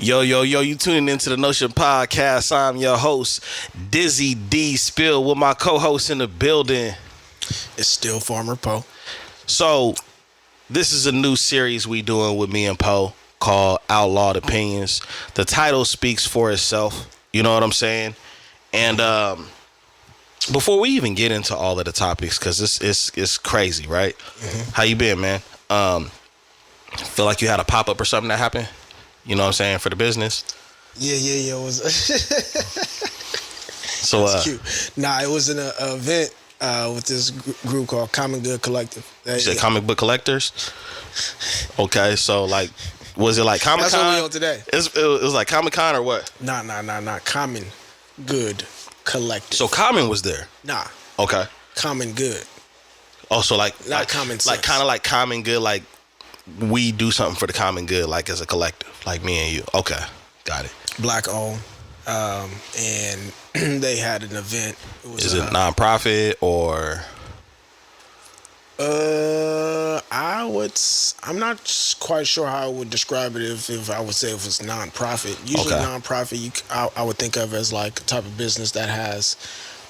Yo, yo, yo, you tuning into the Notion Podcast. I'm your host, Dizzy D Spill, with my co-host in the building. It's still Farmer Poe. So, this is a new series we doing with me and Poe called Outlawed Opinions. The title speaks for itself. You know what I'm saying? And before we even get into all of the topics, because it's crazy, right? Mm-hmm. How you been, man? Feel like you had a pop-up or something that happened? You know what I'm saying, for the business? Yeah. It was so that's cute. Nah, it was an event with this group called Common Good Collective. You said comic book collectors? Okay, so like, was it like Comic-Con? That's what we on today. It was like Comic-Con or what? Nah. Common Good Collective. So Common was there? Nah. Okay. Common Good. Oh, so like not common sense. Like kind of like Common Good, like we do something for the common good, like as a collective, like me and you. Okay, got it. Black owned, and they had an event. Is it nonprofit or? I'm not quite sure how I would describe it if I would say if it's nonprofit. Usually nonprofit, I would think of as like a type of business that has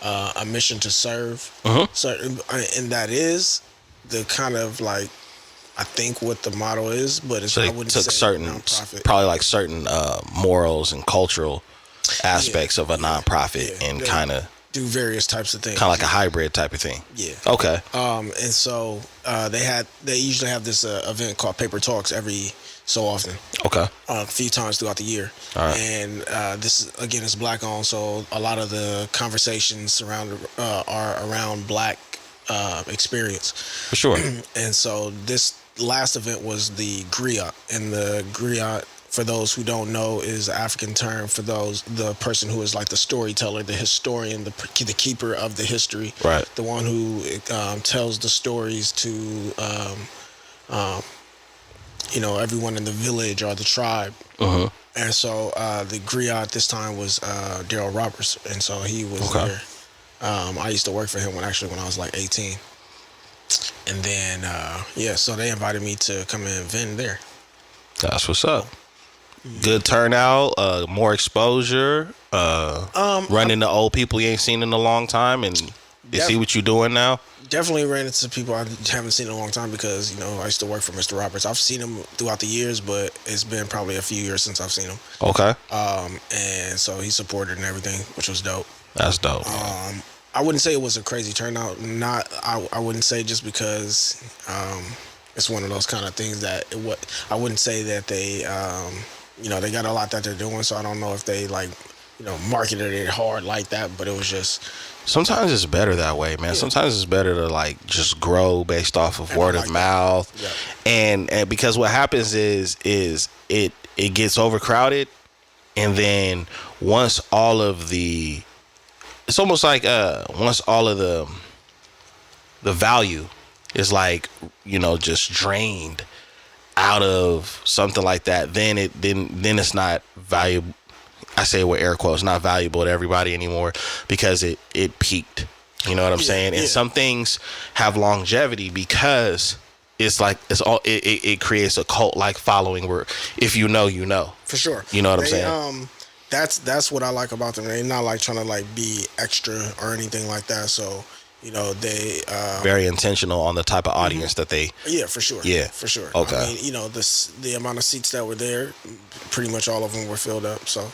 a mission to serve. And that is the kind of like, I think what the motto is, but it's, so I wouldn't took say certain, nonprofit. Probably like certain morals and cultural aspects of a nonprofit and kind of do various types of things. Kind of like a hybrid type of thing. Yeah. Okay. And so they usually have this event called Paper Talks every so often. Okay. A few times throughout the year. All right. And this again is black owned, so a lot of the conversations are around black experience. For sure. And so this last event was the griot, and the griot, for those who don't know, is an African term for the person who is like the storyteller, the historian, the keeper of the history, right? The one who tells the stories to everyone in the village or the tribe. And so the griot this time was Daryl Roberts, and so he was there. I used to work for him when I was like 18. And then, so they invited me to come and vend there. That's what's up. Good turnout, more exposure, run into old people you ain't seen in a long time, and you see what you're doing now? Definitely ran into people I haven't seen in a long time because, I used to work for Mr. Roberts. I've seen him throughout the years, but it's been probably a few years since I've seen him. Okay. And so he supported and everything, which was dope. That's dope. I wouldn't say it was a crazy turnout. I wouldn't say just because it's one of those kind of things that I wouldn't say that they they got a lot that they're doing, so I don't know if they marketed it hard like that, but it was just. Sometimes it's better that way, man. Yeah. Sometimes it's better to like just grow based off of word of mouth. Yeah. And because what happens is it gets overcrowded, and then once all of the it's almost like once all of the value is like, just drained out of something like that, then it's not valuable. I say it with air quotes, not valuable to everybody anymore because it peaked. You know what I'm saying? And some things have longevity because it's like it creates a cult like following where if you know, you know. For sure. You know what I'm saying? That's what I like about them. They're not like trying to like be extra or anything like that. So, they very intentional on the type of audience that they. Yeah, for sure. Yeah, for sure. Okay. I mean, the amount of seats that were there, pretty much all of them were filled up. So,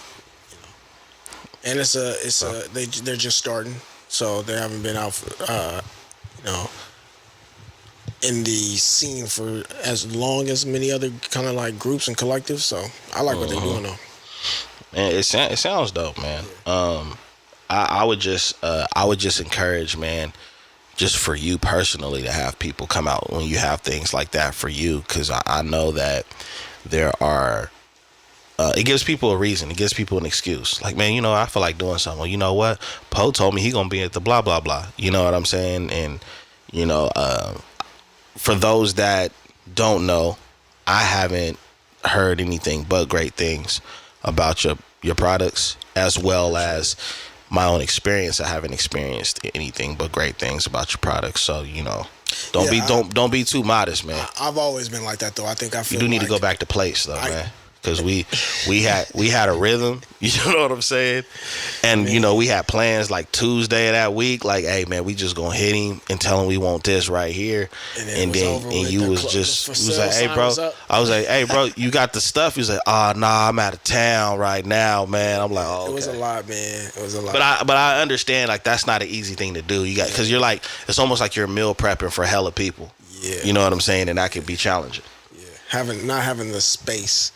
and they're just starting, so they haven't been out for, in the scene for as long as many other kind of like groups and collectives. So I like what they're doing though. Man, it sounds dope, man. I would just encourage, man, just for you personally to have people come out when you have things like that for you, because I know that there are. It gives people a reason. It gives people an excuse. Like, man, I feel like doing something. Well, you know what? Poe told me he gonna be at the blah blah blah. You know what I'm saying? And for those that don't know, I haven't heard anything but great things about your products, as well as my own experience. I haven't experienced anything but great things about your products. So don't be too modest, man. I've always been like that though. I think I feel you do need to go back to place though, man. because we had a rhythm. You know what I'm saying? And you know, we had plans like Tuesday of that week. Like, hey man, we just gonna hit him and tell him we want this right here. And then you was like, hey bro, I was like, hey bro, you got the stuff? He was like, nah, I'm out of town right now, man. I'm like, oh, okay. It was a lot, man. It was a lot. But I understand, like, that's not an easy thing to do. You got, because you're like, it's almost like you're meal prepping for hella people. Yeah. You know what I'm saying? And that could be challenging. Yeah. Not having the space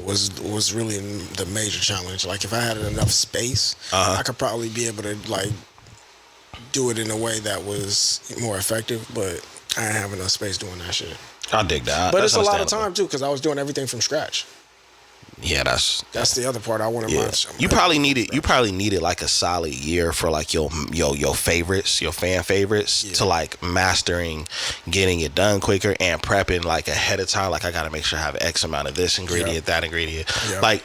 was really the major challenge. Like, if I had enough space, I could probably be able to like do it in a way that was more effective. But I didn't have enough space doing that shit. I dig that. But it's a lot of time too, because I was doing everything from scratch. Yeah, that's the other part I wanted. Yeah. You probably needed like a solid year for like your favorites, your fan favorites, to like mastering, getting it done quicker, and prepping like ahead of time. Like, I gotta make sure I have X amount of this ingredient, that ingredient. Like,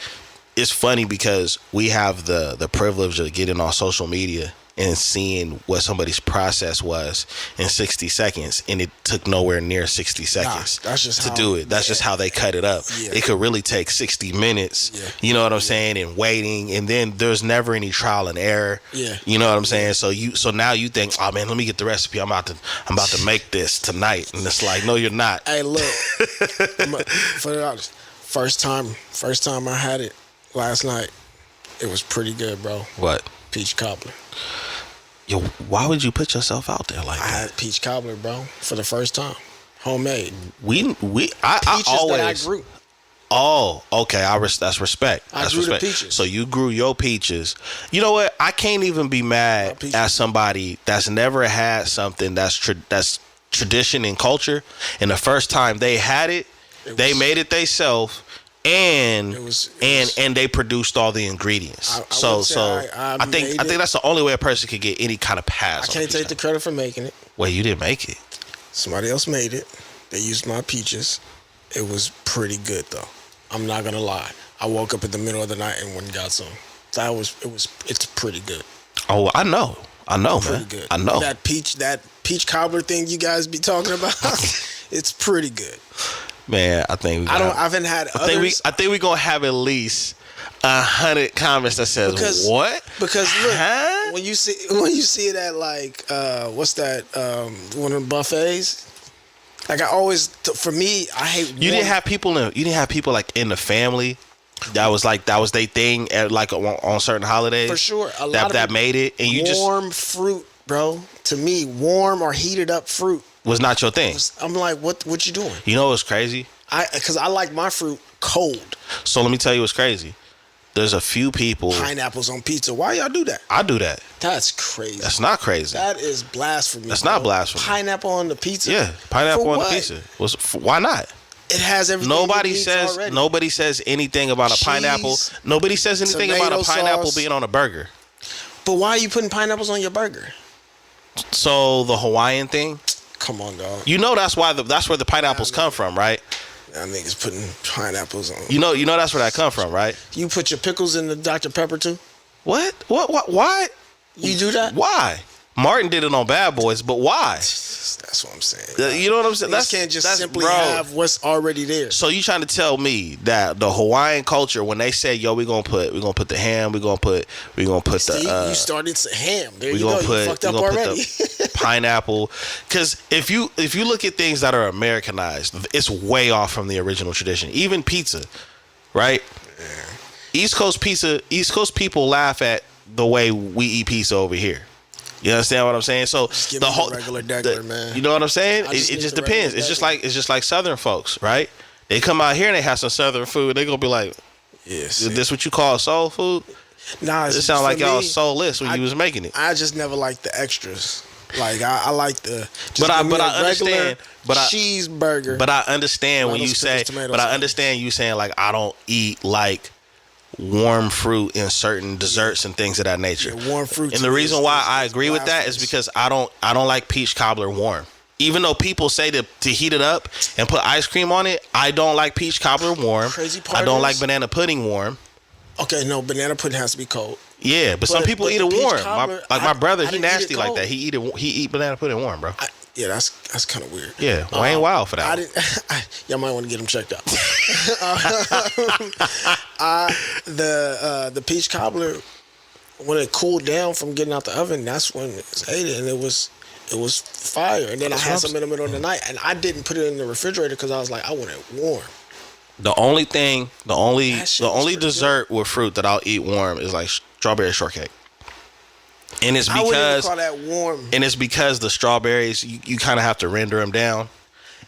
it's funny because we have the privilege of getting on social media and seeing what somebody's process was in 60 seconds, and it took nowhere near 60 seconds to do it. That's just how they cut it up. It could really take 60 minutes, you know what I'm saying, and waiting, and then there's never any trial and error. You know what I'm saying? So now you think, oh man, let me get the recipe. I'm about to make this tonight, and it's like, no, you're not. Hey, look, for the honest, first time I had it last night, it was pretty good, bro. What? Peach cobbler. Yo, why would you put yourself out there like that? I had peach cobbler, bro, for the first time, homemade. I always that I grew. Oh, okay. That's respect. I grew the peaches. So you grew your peaches. You know what? I can't even be mad at somebody that's never had something that's tradition and culture, and the first time they had it, they made it themselves. And they produced all the ingredients. I think that's the only way a person could get any kind of pass. I can't take the credit for making it. Well, you didn't make it. Somebody else made it. They used my peaches. It was pretty good though. I'm not gonna lie. I woke up in the middle of the night and went and got some. It's pretty good. Oh, I know, pretty man. Good. I know that peach cobbler thing you guys be talking about. It's pretty good. Man, I think I haven't had others. I think we're gonna have at least 100 comments that says what? Because look, when you see it at like what's that one of the buffets? Like, I always, for me, I hate. You didn't have people like in the family that was their thing at like on certain holidays. For sure, that made it, and you warm fruit, bro. To me, warm or heated up fruit was not your thing. I'm like, what you doing? You know what's crazy? Because I like my fruit cold. So let me tell you what's crazy. There's a few people. Pineapples on pizza. Why y'all do that? I do that. That's crazy. That's not crazy. That is blasphemy. That's not blasphemy. Pineapple on the pizza. Yeah, pineapple on the pizza. Why not? It has everything. Nobody says anything about a pineapple. Nobody says anything about a pineapple being on a burger. But why are you putting pineapples on your burger? So the Hawaiian thing. Come on, dog. You know that's where the pineapples come from, right? Y'all niggas putting pineapples on. You know that's where that come from, right? You put your pickles in the Dr. Pepper too? What? Why? You do that? Why? Martin did it on Bad Boys, but why? That's what I'm saying. You know what I'm saying? You can't just simply have what's already there. So you trying to tell me that the Hawaiian culture, when they say, "Yo, we're gonna put the ham, we're gonna put the you started ham. There you go. You fucked up already. Put the pineapple, because if you look at things that are Americanized, it's way off from the original tradition. Even pizza, right? Yeah. East Coast people laugh at the way we eat pizza over here. You understand what I'm saying? So the whole regular, man. You know what I'm saying? It just depends. It's just like Southern folks, right? They come out here and they have some Southern food. They gonna be like, "Yes, is this what you call soul food?" Nah, it sounds like y'all was soulless when you was making it. I just never liked the extras. Like I like the. But I understand. But cheeseburger. But I understand when you say. But I understand you saying like I don't eat like warm fruit in certain desserts and things of that nature. Yeah, warm fruit. And the reason why I agree with that is because I don't like peach cobbler warm. Even though people say to heat it up and put ice cream on it, I don't like peach cobbler warm. Crazy part I don't like banana pudding warm. Okay, no, banana pudding has to be cold. Yeah, but some people eat it warm. My brother, he nasty like that. He eat banana pudding warm, bro. Yeah, that's kind of weird. Yeah, Wayne wild for that. I didn't. Y'all might want to get him checked out. The peach cobbler, when it cooled down from getting out the oven, that's when it ate it, and it was fire. And then I had some in the middle of the night, and I didn't put it in the refrigerator because I was like, I want it warm. The only dessert with fruit that I'll eat warm is like strawberry shortcake. And it's because I wouldn't call that warm. And it's because the strawberries you kind of have to render them down,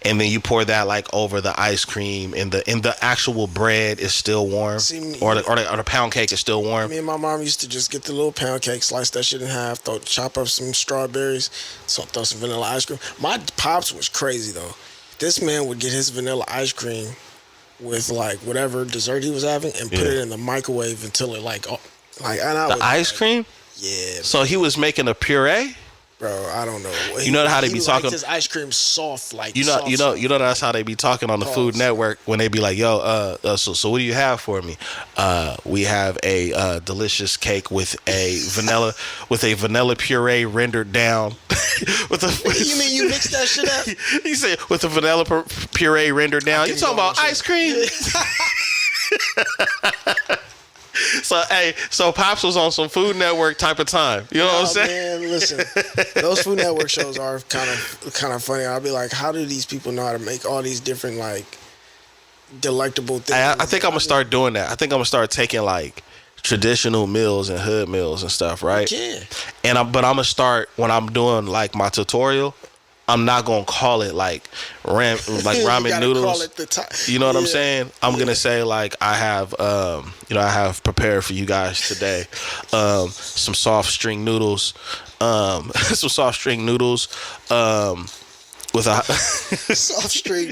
and then you pour that like over the ice cream, and the actual bread is still warm. Or the pound cake is still warm. Me and my mom used to just get the little pound cake, slice that shit in half, chop up some strawberries, throw some vanilla ice cream. My pops was crazy though. This man would get his vanilla ice cream with like whatever dessert he was having and put it in the microwave until it ice cream. Yeah. So he was making a puree. Bro, I don't know. You know how they be talking. His ice cream soft, like you know that's how they be talking on the Food Network when they be like, "Yo, so what do you have for me? We have a delicious cake with a vanilla puree rendered down." You mean you mix that shit up? He said with a vanilla puree rendered down. You talking about ice cream? So Pops was on some Food Network type of time. You know what I'm saying? Man, listen, those Food Network shows are kind of funny. I'll be like, how do these people know how to make all these different like delectable things? I think I'm gonna start doing that. I think I'm gonna start taking like traditional meals and hood meals and stuff, right? Yeah. But I'm gonna start when I'm doing like my tutorial. I'm not gonna call it like ramen noodles. You know what I'm saying? I'm gonna say like I have prepared for you guys today some soft string noodles, with a soft string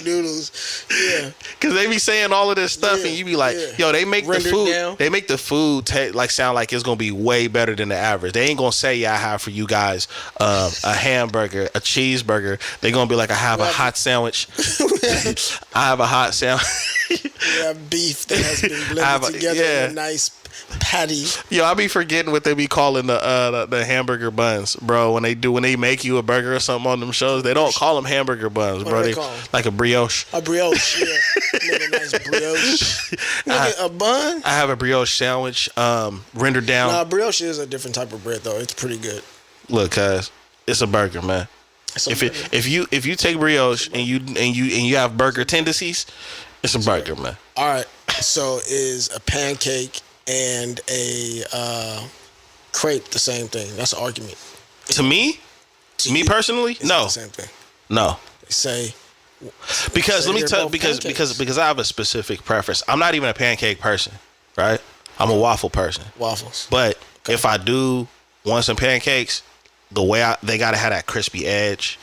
noodles, yeah. Because they be saying all of this stuff, and you be like, yo, they make the food. Down. They make the food sound like it's gonna be way better than the average. They ain't gonna say, yeah, I have for you guys a hamburger, a cheeseburger. They gonna be like, I have a hot sandwich. I have a hot sandwich. We have beef that has been blended together in a nice patty. Yo, I be forgetting what they be calling the hamburger buns, bro. When they make you a burger or something on them shows, they don't call them hamburger buns, bro. They like a brioche. A brioche, yeah. Make a nice brioche. A bun? I have a brioche sandwich, rendered down. Nah, brioche is a different type of bread though. It's pretty good. Look, cuz it's a burger, man. If you take brioche and you have burger tendencies, it's a burger, man. All right. So is a pancake and a crepe the same thing? That's an argument. To me personally, no. The same thing. No. They say because let me tell you because I have a specific preference. I'm not even a pancake person, right? I'm a waffle person. Waffles. But if I do want some pancakes, they gotta have that crispy edge.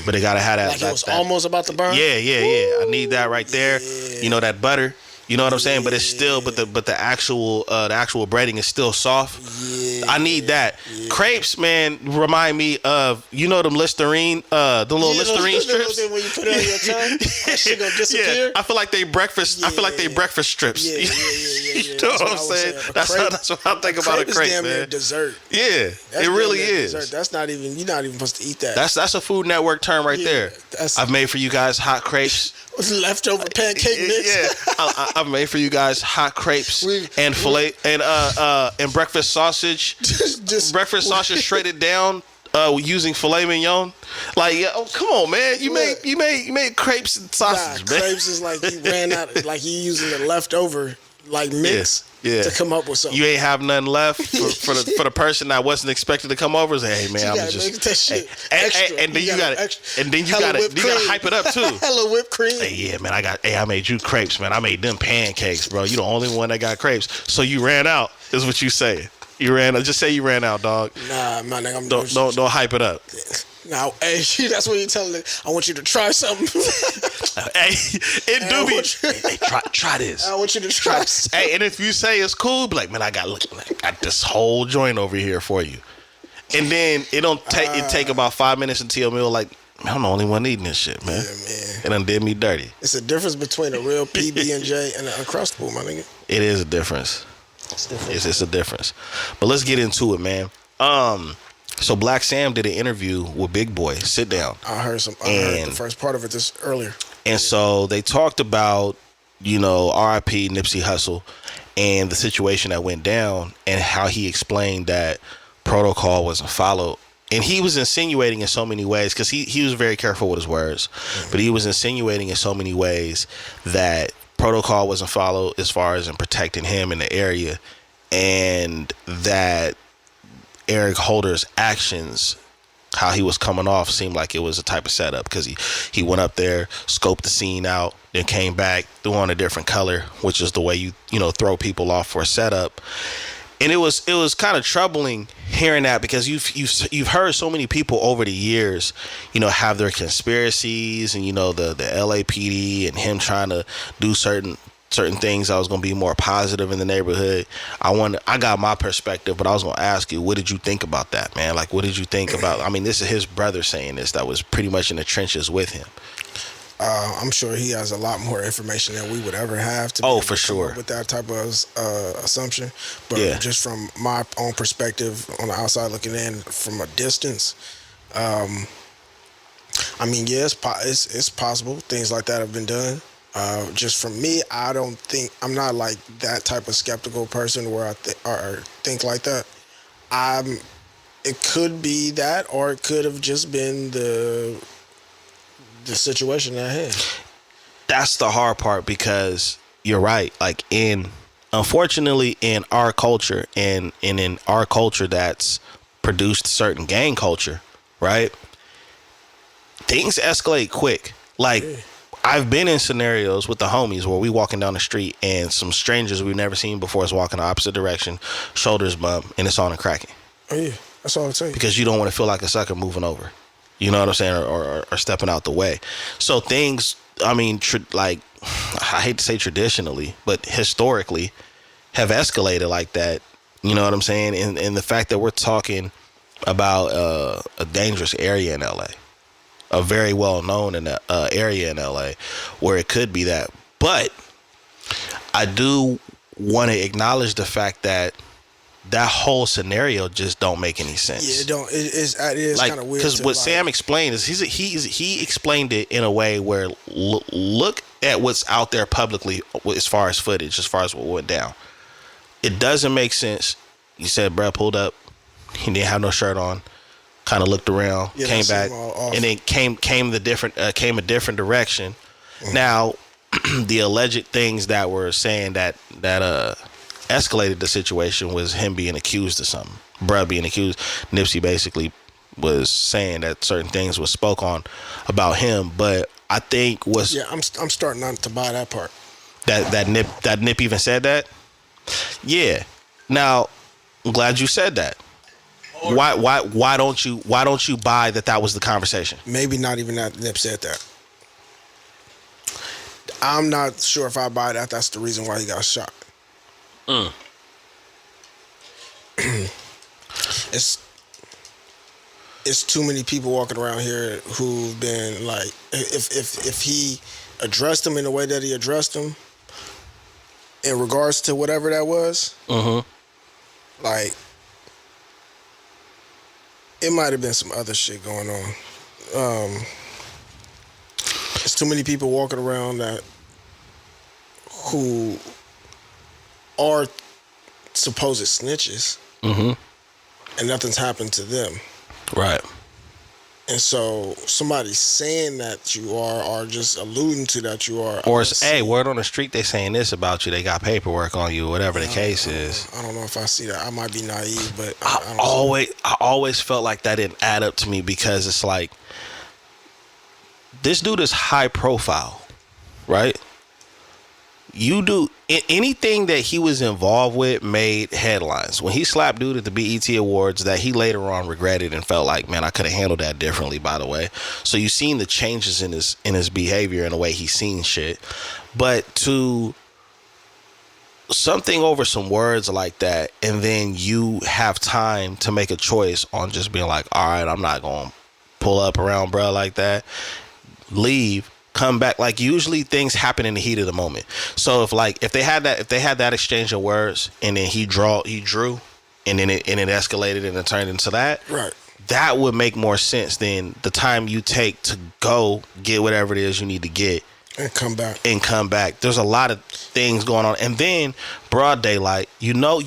But they gotta have that. Like it was almost about to burn. Yeah. I need that right there. Yeah. You know, that butter. You know what I'm saying? But it's still, but the actual breading is still soft. Yeah, I need that. Yeah. Crepes, man, remind me of them Listerine, the little Listerine strips. When you put it on your tongue, that shit gonna disappear. Yeah, I feel like they breakfast. I feel like they breakfast strips. Yeah. You know what I'm saying? That's what I think about a crepe, damn man. Near dessert. Yeah, it really is. Dessert. That's not even. You're not even supposed to eat that. That's a Food Network term right there. I've made for you guys hot crepes. Leftover pancake mix. Yeah, I've made for you guys hot crepes and filet and breakfast sausage. Breakfast sausage shredded down using filet mignon. Like, come on, man. You made crepes and sausage. Man. Crepes is like you ran out, like you using the leftover like mix. Yeah. To come up with something. You ain't have nothing left for the person that wasn't expected to come over. Say, hey man, I'm just that shit extra. And then you got to hype it up too. Hella whipped cream. Hey, yeah, man, I made you crepes, man. I made them pancakes, bro. You the only one that got crepes. So you ran out, is what you say. Just say you ran out, dog. Nah, man, don't hype it up. Now, hey, that's what you're telling me. I want you to try something. Hey, try this. I want you to try something. Hey, and if you say it's cool, be like, man, I got this whole joint over here for you. And then it take about 5 minutes until meal like, man, I'm the only one eating this shit, man. Yeah, man. It done did me dirty. It's a difference between a real PB&J and an Uncrustable, my nigga. It is a difference. It's a difference. But let's get into it, man. So Black Sam did an interview with Big Boy. Sit down. I heard the first part of it this earlier. And so they talked about, R.I.P. Nipsey Hussle and the situation that went down and how he explained that protocol wasn't followed. And he was insinuating in so many ways, because he was very careful with his words, but he was insinuating in so many ways that protocol wasn't followed as far as in protecting him in the area, and that Eric Holder's actions, how he was coming off, seemed like it was a type of setup, because he went up there, scoped the scene out, then came back, threw on a different color, which is the way you throw people off for a setup. And it was kind of troubling hearing that, because you've heard so many people over the years, have their conspiracies, and the LAPD and him trying to do certain things that was going to be more positive in the neighborhood. I got my perspective, but I was going to ask you, what did you think about that, man? Like, what did you think about? I mean, this is his brother saying this, that was pretty much in the trenches with him. I'm sure he has a lot more information than we would ever have to for sure, with that type of assumption. But just from my own perspective on the outside looking in from a distance, I mean, it's possible things like that have been done. Just from me, I'm not like that type of skeptical person where I think like that. It could be that, or it could have just been the situation at hand. That's the hard part, because you're right. Like, unfortunately in our culture, and in our culture that's produced certain gang culture, right? Things escalate quick. Like, I've been in scenarios with the homies where we walking down the street and some strangers we've never seen before is walking the opposite direction, shoulders bump, and it's on and cracking. Oh yeah, that's all I'm saying. Because you don't want to feel like a sucker moving over. You know what I'm saying? Or stepping out the way. So things, I mean, I hate to say traditionally, but historically have escalated like that. You know what I'm saying? And the fact that we're talking about a dangerous area in LA, a very well known area in LA where it could be that. But I do want to acknowledge the fact that whole scenario just don't make any sense. Yeah, it don't. It is like, kind of weird. Because what Sam explained is he explained it in a way where look at what's out there publicly as far as footage, as far as what went down. It doesn't make sense. He said, "Bruh pulled up. He didn't have no shirt on. Kind of looked around, came back, and then came a different direction." Mm-hmm. Now, the alleged things that were saying that escalated the situation was him being accused of something. Bruh being accused. Nipsey basically was saying that certain things was spoke on about him, but I think I'm starting not to buy that part. That Nip even said that. Yeah. Now, I'm glad you said that. Why don't you buy that was the conversation? Maybe not even that Nip said that. I'm not sure if I buy that. That's the reason why he got shot. It's too many people walking around here who've been like, if he addressed them in the way that he addressed them, in regards to whatever that was, like, it might have been some other shit going on. There's too many people walking around who are supposed snitches, and nothing's happened to them. Right. And so somebody saying that you are, or just alluding to that you are, or it's, hey, word on the street, they saying this about you. They got paperwork on you, whatever the case is. I don't know if I see that. I might be naive, but I always felt like that didn't add up to me, because it's like, this dude is high profile, right? You do anything that he was involved with made headlines. When he slapped dude at the BET Awards, that he later on regretted and felt like, man, I could have handled that differently, by the way. So you've seen the changes in his behavior and the way he's seen shit. But to something over some words like that, and then you have time to make a choice on just being like, all right, I'm not going to pull up around bruh like that, leave, come back. Like, usually things happen in the heat of the moment. So if they had that exchange of words, and then he drew, and then it escalated and it turned into that, right, that would make more sense than the time you take to go get whatever it is you need to get and come back. There's a lot of things going on, and then broad daylight. You know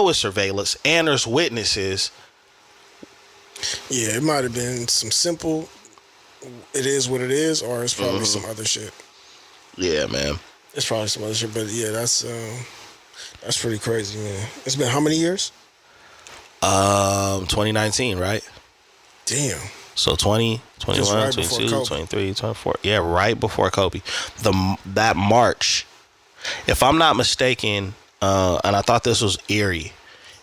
it's surveillance, and there's witnesses. Yeah, it might have been some simple. It is what it is, or it's probably some other shit. Yeah, man. It's probably some other shit, but yeah, that's pretty crazy, man. It's been how many years? 2019, right? Damn. So 20, 21, right 22, 23, 24. Yeah, right before Kobe. That March, if I'm not mistaken, and I thought this was eerie,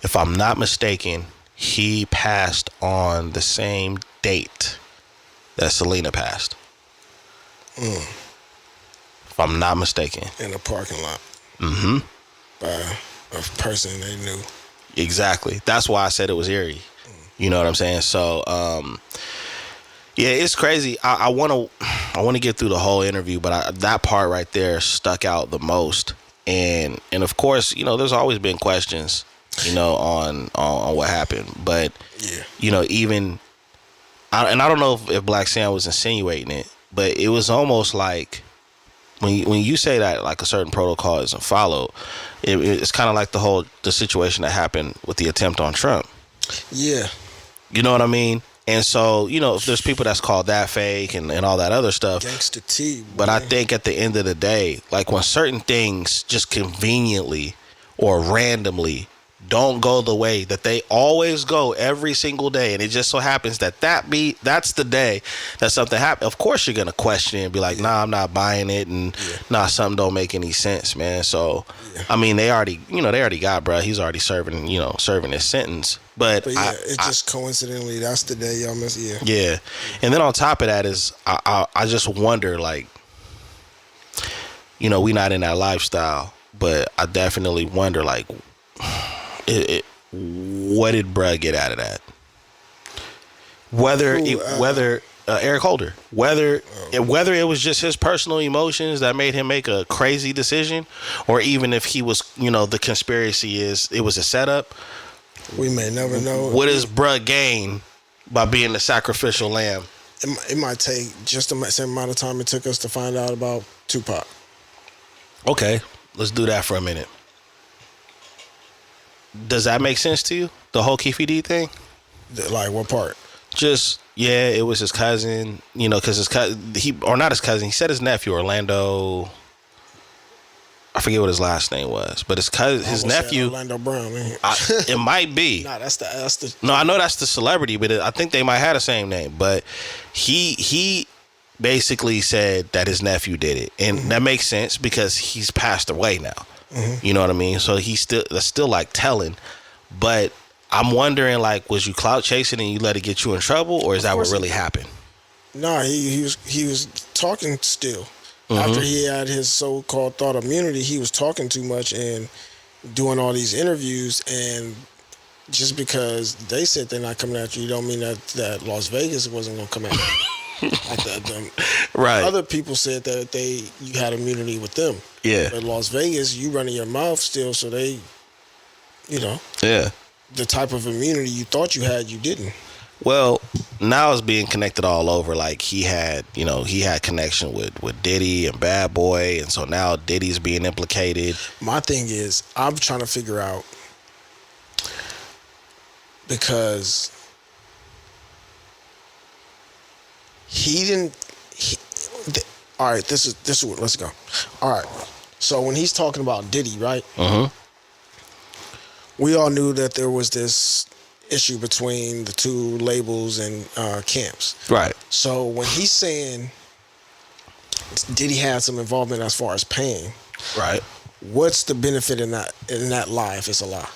if I'm not mistaken, he passed on the same date that Selena passed. If I'm not mistaken. In a parking lot. Mm-hmm. By a person they knew. Exactly. That's why I said it was eerie. You know what I'm saying? So, yeah, it's crazy. I want to get through the whole interview, but that part right there stuck out the most. And of course, you know, there's always been questions, you know, on what happened. But yeah, you know, even I don't know if Black Sam was insinuating it, but it was almost like when you say that like a certain protocol isn't followed, it's kind of like the situation that happened with the attempt on Trump. Yeah. You know what I mean? And so, you know, if there's people that's called that fake and all that other stuff. Gangsta T. Boy. But I think at the end of the day, like when certain things just conveniently or randomly don't go the way that they always go every single day, and it just so happens that's the day that something happened, of course you're gonna question it and be like, nah, I'm not buying it, and nah, something don't make any sense, man. So I mean, they already got, bro, he's already serving his sentence, but yeah, it just coincidentally that's the day y'all miss. Yeah. And then on top of that is I just wonder, like, you know, we not in that lifestyle, but I definitely wonder, like, what did bruh get out of that? Whether Eric Holder, whether it was just his personal emotions that made him make a crazy decision, or even if he was, you know, the conspiracy it was a setup. We may never know. What does bruh gain by being the sacrificial lamb? It might take just the same amount of time it took us to find out about Tupac. Okay, let's do that for a minute. Does that make sense to you? The whole Keefe D thing? Like what part? Just, yeah, it was his cousin, you know, because his cousin, not his cousin, he said his nephew, Orlando. I forget what his last name was, but his cousin, his nephew. Orlando Brown, man. It might be. Nah, that's the. No, I know that's the celebrity, but I think they might have the same name. But he basically said that his nephew did it, and that makes sense because he's passed away now. You know what I mean? So that's still like telling, but I'm wondering, like, was you clout chasing and you let it get you in trouble, or is that what really happened? Nah, he was talking still. After he had his so-called thought immunity, he was talking too much and doing all these interviews, and just because they said they're not coming after you don't mean that Las Vegas wasn't going to come after you. Right. Other people said that you had immunity with them. Yeah. But Las Vegas, you running your mouth still, so they, you know. Yeah. The type of immunity you thought you had, you didn't. Well, now it's being connected all over. Like he had connection with Diddy and Bad Boy, and so now Diddy's being implicated. My thing is, I'm trying to figure out, because all right, this is what, let's go. All right, so when he's talking about Diddy, right? We all knew that there was this issue between the two labels and camps. Right. So when he's saying Diddy had some involvement as far as paying, right? What's the benefit in that lie if it's a lie?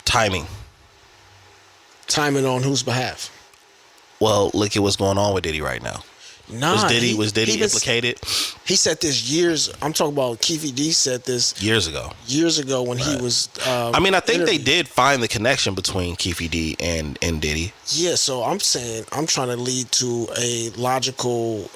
Timing. Timing on whose behalf? Well, look at what's going on with Diddy right now. Nah, was Diddy implicated? He said this years. I'm talking about Keefe D said this years ago. When he was. I mean, I think they did find the connection between Keefe D and Diddy. Yeah, so I'm saying I'm trying to lead to a logical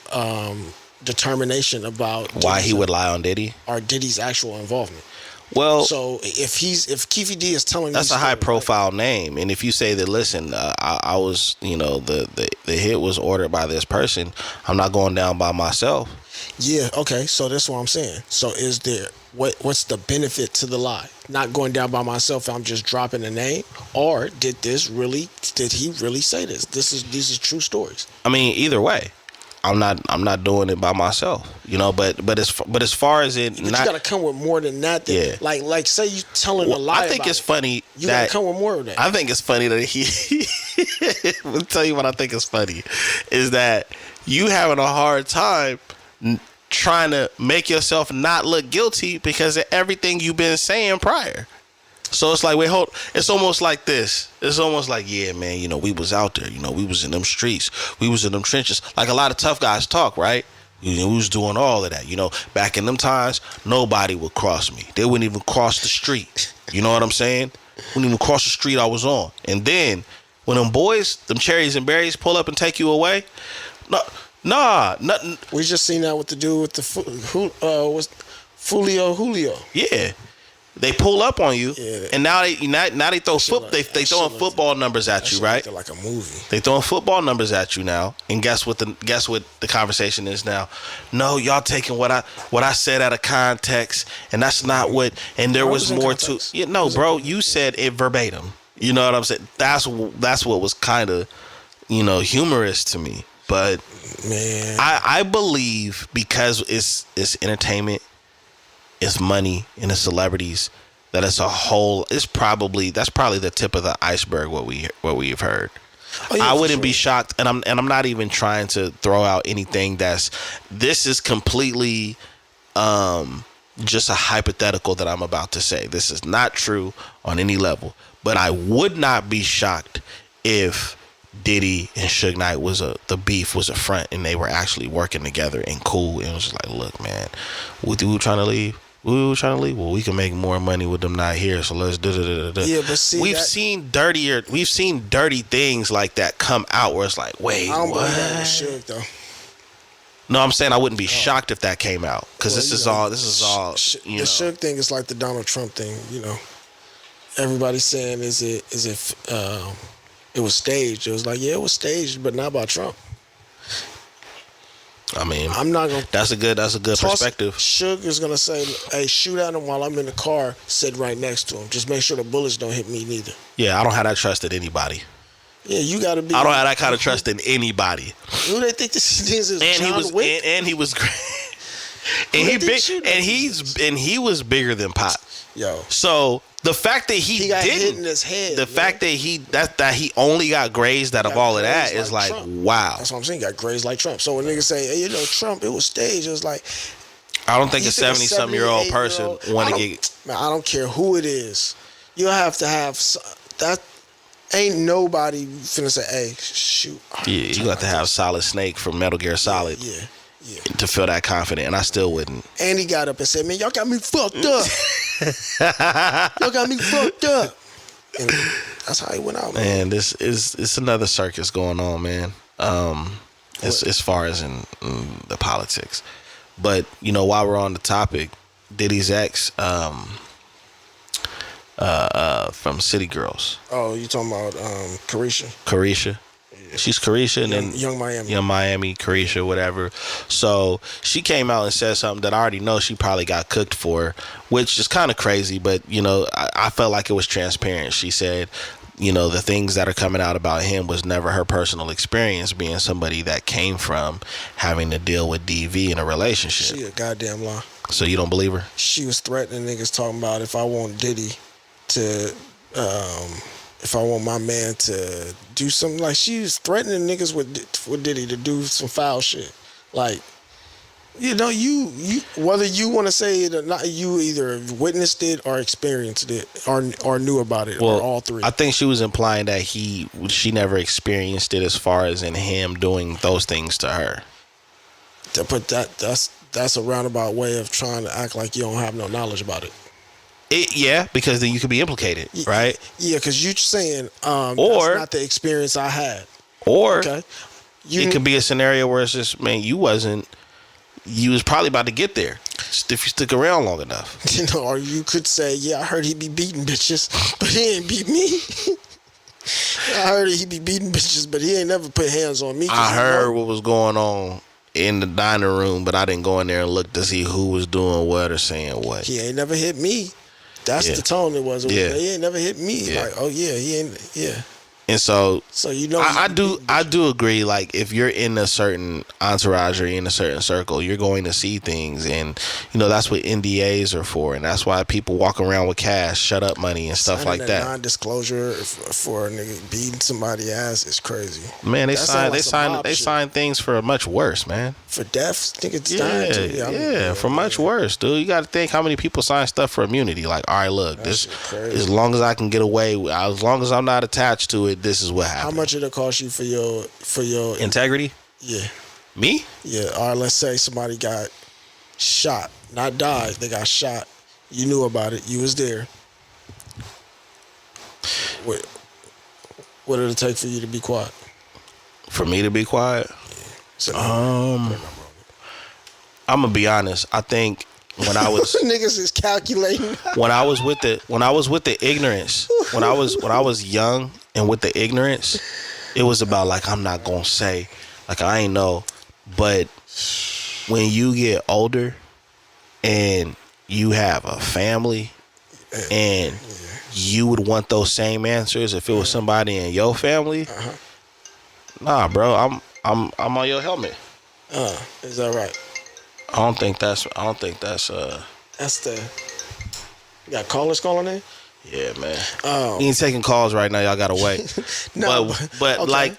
determination about why he would lie on Diddy or Diddy's actual involvement. Well, so if Keefy D is telling that's a high profile name, and if you say that, listen, I was, the hit was ordered by this person, I'm not going down by myself. Yeah, okay, so that's what I'm saying. So is there what's the benefit to the lie? Not going down by myself, I'm just dropping a name, or did he really say this? These are true stories. I mean, either way, I'm not doing it by myself, but as far as it, but you gotta come with more than that. Like say you telling a lie. I think it's funny. You gotta come with more of that. I think it's funny that he. I'll tell you what I think is funny, is that you having a hard time trying to make yourself not look guilty because of everything you've been saying prior. So it's like, it's almost like this. It's almost like, yeah, man, we was out there, we was in them streets, we was in them trenches. Like a lot of tough guys talk, right? We was doing all of that. Back in them times, nobody would cross me. They wouldn't even cross the street. You know what I'm saying? Wouldn't even cross the street I was on. And then when them boys, them cherries and berries pull up and take you away, nothing. We just seen that with the dude with the Julio. Yeah. They pull up on you, and now they throw they throwing football numbers at you, right? Like a movie. They throwing football numbers at you now, and guess what the conversation is now? No, y'all taking what I said out of context, and that's not what. And there was more to. Yeah, no, bro, you said it verbatim. You know what I'm saying? That's what was kind of, humorous to me. But man, I believe because it's entertainment. It's money and it's celebrities, that it's that's probably the tip of the iceberg what we've heard. Oh, yeah, I wouldn't be shocked, and I'm not even trying to throw out anything this is completely just a hypothetical that I'm about to say. This is not true on any level, but I would not be shocked if Diddy and Suge Knight the beef was a front and they were actually working together and cool, and it was like, look, man, we trying to leave. Well, we can make more money with them not here, so let's do. Yeah, but see, we've seen dirty things like that come out where it's like, wait, I don't believe that was Suge, though. No, I'm saying I wouldn't be shocked if that came out, because this is all. The Suge thing is like the Donald Trump thing, Everybody's saying is it was staged. It was like, yeah, it was staged, but not by Trump. I mean, I'm not gonna. That's a good perspective. Suge is gonna say, "Hey, shoot at him while I'm in the car, sitting right next to him. Just make sure the bullets don't hit me neither." Yeah, I don't have that trust in anybody. Yeah, you gotta be. I don't have that kind of trust in anybody. Who they think this is? And John Wick? And he was great. And he was bigger than Pop. Yo. So the fact that he got didn't, hit in his head. the fact that he only got grazed out of all of that is like wow. That's what I'm saying. Got grazed like Trump. So when niggas say, hey, Trump, it was staged. It was like, I don't think a 70-something-year-old person want to get. Man, I don't care who it is. You have to have that. Ain't nobody finna say, hey, shoot. Yeah, you got to have Solid Snake from Metal Gear Solid. Yeah. To feel that confident, and I still wouldn't. And he got up and said, man, y'all got me fucked up. Y'all got me fucked up. And that's how he went out, man. Man, it's another circus going on, man. As far as in the politics. But, while we're on the topic, Diddy's ex from City Girls. Oh, you talking about Carisha? Carisha. She's Carisha, and then Young Miami, Carisha, whatever. So she came out and said something that I already know she probably got cooked for, which is kind of crazy, but I felt like it was transparent. She said, the things that are coming out about him was never her personal experience, being somebody that came from having to deal with DV in a relationship. She a goddamn lie. So you don't believe her? She was threatening niggas, talking about if I want Diddy to if I want my man to do something, like she was threatening niggas with Diddy to do some foul shit. Like, you whether you want to say it or not, you either witnessed it or experienced it or knew about it, or all three. I think she was implying that she never experienced it as far as in him doing those things to her. But that's a roundabout way of trying to act like you don't have no knowledge about it. Yeah, because then you could be implicated, right? Yeah, because you're saying or that's not the experience I had. Or it could be a scenario where it's just, man, you was probably about to get there. Just if you stick around long enough. You know, or you could say, yeah, I heard he be beating bitches, but he ain't beat me. I heard he be beating bitches, but he ain't never put hands on me. I heard what was going on in the dining room, but I didn't go in there and look to see who was doing what or saying what. He ain't never hit me. That's the tone it was. He ain't never hit me. Like, oh yeah, he ain't. Yeah. And so you know, I do agree. Like, if you're in a certain entourage or in a certain circle, you're going to see things, and you know that's what NDAs are for, and that's why people walk around with cash, shut up money, and stuff like that. Non-disclosure for a nigga beating somebody's ass is crazy. Man, they sign things for much worse, man. For deaths, niggas dying too. For much worse, dude. You got to think how many people sign stuff for immunity. Like, all right, look, this as long as I can get away, as long as I'm not attached to it. This is what happened. How much did it cost you for your integrity? Yeah. Me? Yeah. All right, let's say somebody got shot, not died. They got shot. You knew about it. You was there. What did it take for you to be quiet? For me to be quiet? I'm gonna be honest. I think when I was niggas is calculating. when I was with the ignorance, when I was young and with the ignorance, it was about like, I'm not gonna say, like, I ain't know. But when you get older and you have a family and you would want those same answers if it was somebody in your family, nah, bro, I'm on your helmet. Is that right? I don't think that's That's the. You got callers calling in? Yeah, man. He ain't taking calls right now. Y'all gotta wait. No, but okay, like,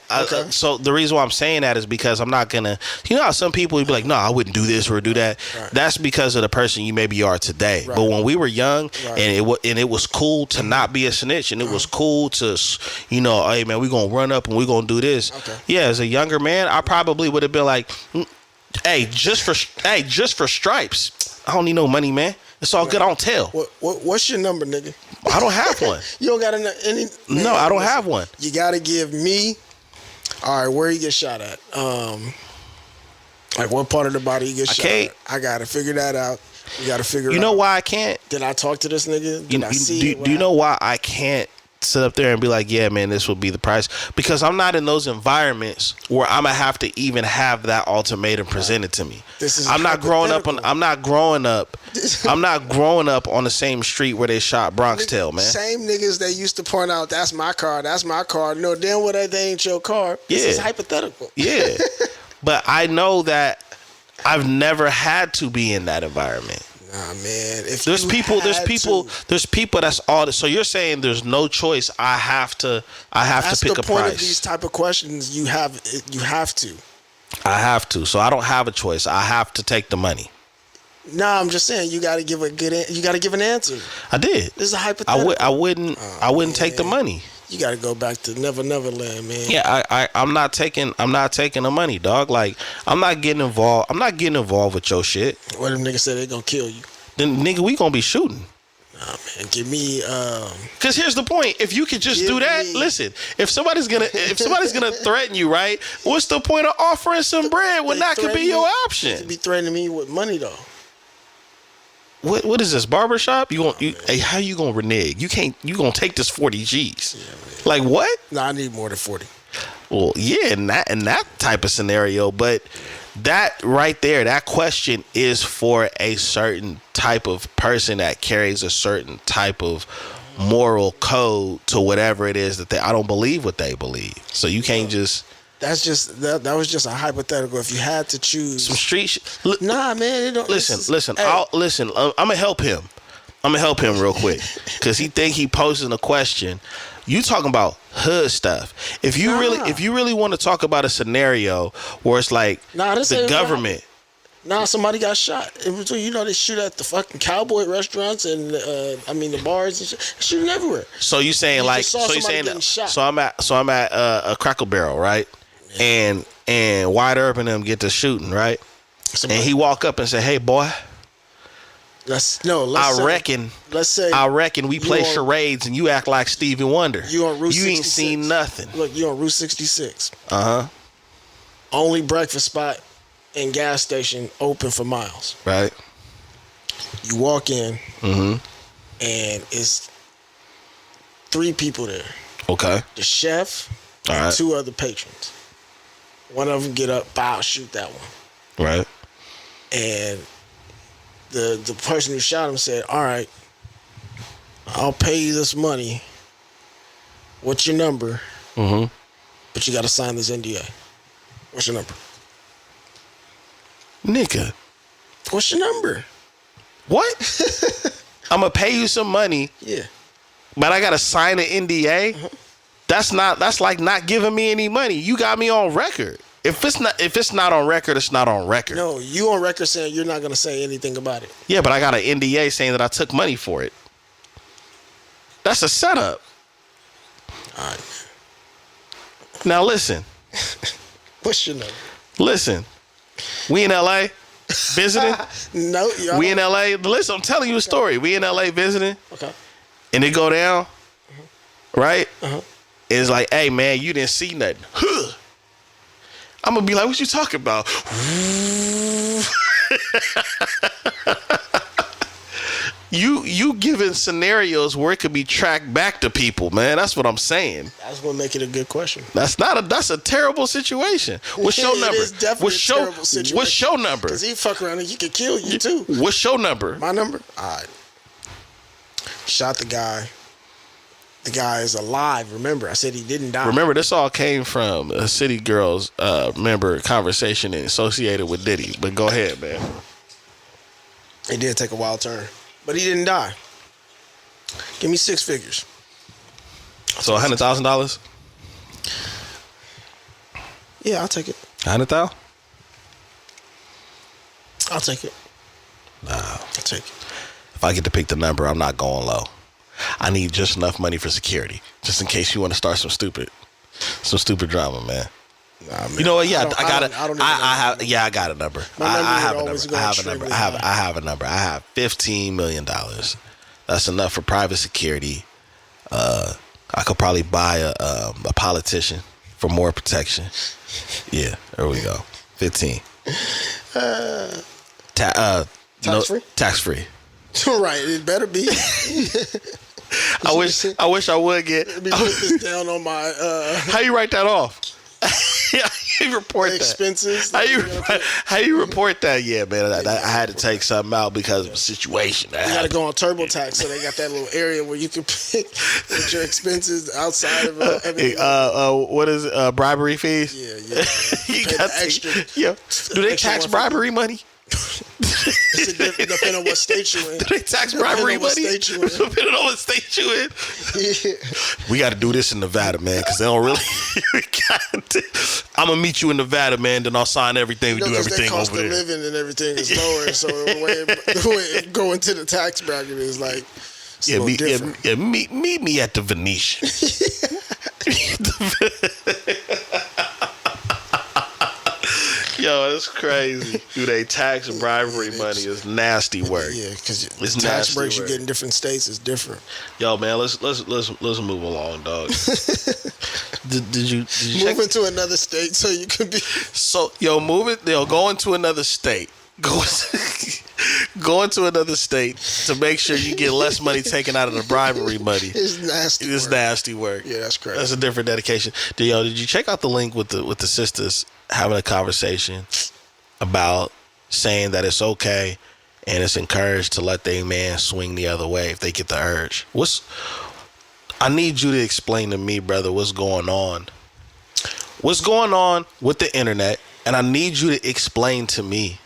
so the reason why I'm saying that is because I'm not gonna. You know how some people would be like, no, I wouldn't do this or do that. Right. That's because of the person you maybe are today. Right. But when we were young, and it was cool to not be a snitch, and it was cool to, you know, hey man, we gonna run up and we gonna do this. Okay. Yeah, as a younger man, I probably would have been like, hey, just for stripes, I don't need no money, man. It's all good. I don't tell. What's your number, nigga? I don't have one. You don't got any? No, I don't have one. You got to give me. All right, where you get shot at? Like what part of the body you get shot at? I got to figure that out. You got to figure. You know why I can't? Did I talk to this nigga? Did I see? Do you know why I can't sit up there and be like, yeah, man, this will be the price? Because I'm not in those environments where I'm gonna have to even have that ultimatum presented to me. I'm not growing up on the same street where they shot Bronx Tale, man. Same niggas that used to point out, that's my car. No, damn well that ain't your car. This is hypothetical. Yeah. But I know that I've never had to be in that environment. Nah, man. There's people that's all. So you're saying there's no choice. I have to pick a price. That's the point of these type of questions. You have to. I have to. So I don't have a choice. I have to take the money. Nah, I'm just saying you got to give you got to give an answer. I did. This is a hypothetical. I wouldn't take the money. You got to go back to Never Land, man. Yeah, I'm not taking the money, dog. Like, I'm not getting involved with your shit. What if niggas say they gonna kill you? Then nigga, we gonna be shooting. Nah, man, give me. Because here's the point: if you could just do that, listen. If somebody's gonna threaten you, right? What's the point of offering some bread when that could be your option? They be threatening me with money though. What is this, barbershop? Hey, how you gonna renege? You gonna take this 40 G's? Yeah, like what? No, I need more than 40. Well, yeah, in that type of scenario, but that right there, that question is for a certain type of person that carries a certain type of moral code to whatever it is that I don't believe what they believe. So you can't just. That was just a hypothetical. If you had to choose some street nah, man. It don't, listen. I'm gonna help him. I'm gonna help him real quick because he think he posing a question. You talking about hood stuff? If you really want to talk about a scenario where it's like the government. Somebody got shot. It was, they shoot at the fucking cowboy restaurants and the bars and shit. Shooting everywhere. So you saying so I'm at a Crackle Barrel, right? Yeah. And Wide Urban them get to shooting, right? And he walk up and say, "Hey, boy, I reckon we play charades and you act like Stevie Wonder. You on Route 66. You ain't seen nothing. Look, you on Route 66. Only breakfast spot and gas station open for miles. Right. You walk in, Mm-hmm. and it's 3 people there. Okay. The chef and All right. 2 other patrons. One of them get up, bow, shoot that one. Right. And the person who shot him said, all right, I'll pay you this money. What's your number? Mm-hmm. But you got to sign this NDA. What's your number? Nigga. What's your number? What? I'm gonna pay you some money. Yeah. But I gotta sign an NDA. Uh-huh. That's like not giving me any money. You got me on record. If it's not on record, it's not on record. No, you on record saying you're not gonna say anything about it. Yeah, but I got an NDA saying that I took money for it. That's a setup. All right. Now listen. What's your number? Listen. We in LA visiting. No, We in LA. Listen, I'm telling you a story. We in LA visiting. Okay. And it go down. Right? Uh-huh. It's like, hey man, you didn't see nothing. Huh. I'm gonna be like, what you talking about? You giving scenarios where it could be tracked back to people, man. That's what I'm saying. That's what make it a good question. That's a terrible situation. What's your number? It is definitely a terrible situation. What's your number? Because he fuck around and he could kill you too. What's your number? My number? All right. Shot the guy. The guy is alive. Remember, I said he didn't die. Remember, this all came from a City Girls member conversation associated with Diddy. But go ahead, man. It did take a wild turn, but he didn't die. Give me 6 figures. So $100,000? Yeah, I'll take it. 100,000? I'll take it. Nah. I'll take it. If I get to pick the number, I'm not going low. I need just enough money for security, just in case you want to start some stupid drama, man. Nah, man. You know what? Yeah, I got it. I got a number. I have a number. I have a number. I have $15 million. That's enough for private security. I could probably buy a politician for more protection. Yeah, there we go. 15. Tax free? Tax free. Right, it better be. I wish I would get. Let me put this down on my. How you write that off? How you report expenses? that? How you report that? Yeah, man. I had to take something out because of a situation. You got to go on TurboTax, so they got that little area where you can pick with your expenses outside of everything. What is it? Bribery fees? Yeah. You got extra. Yeah. Do they tax bribery money? Depending on what state you in. Do they tax bribery money? Depending on what state you in. Yeah. We got to do this in Nevada, man, because they don't really. I'm gonna meet you in Nevada, man. Then I'll sign everything. We do everything over there. Cost of living and everything is lower, so the way it go into the tax bracket is like meet me at the Venetian. Yo, that's crazy. Do they tax bribery money? It's nasty work. Yeah, because the tax breaks you get in different states is different. Yo, man, let's move along, dog. Did you move into another state so you can be go into another state. Go into another state to make sure you get less money taken out of the bribery money. It's nasty. It's nasty work. Yeah, that's crazy. That's a different dedication. Did you check out the link with the sisters having a conversation about saying that it's okay and it's encouraged to let their man swing the other way if they get the urge? I need you to explain to me, brother, what's going on. What's going on with the internet? And I need you to explain to me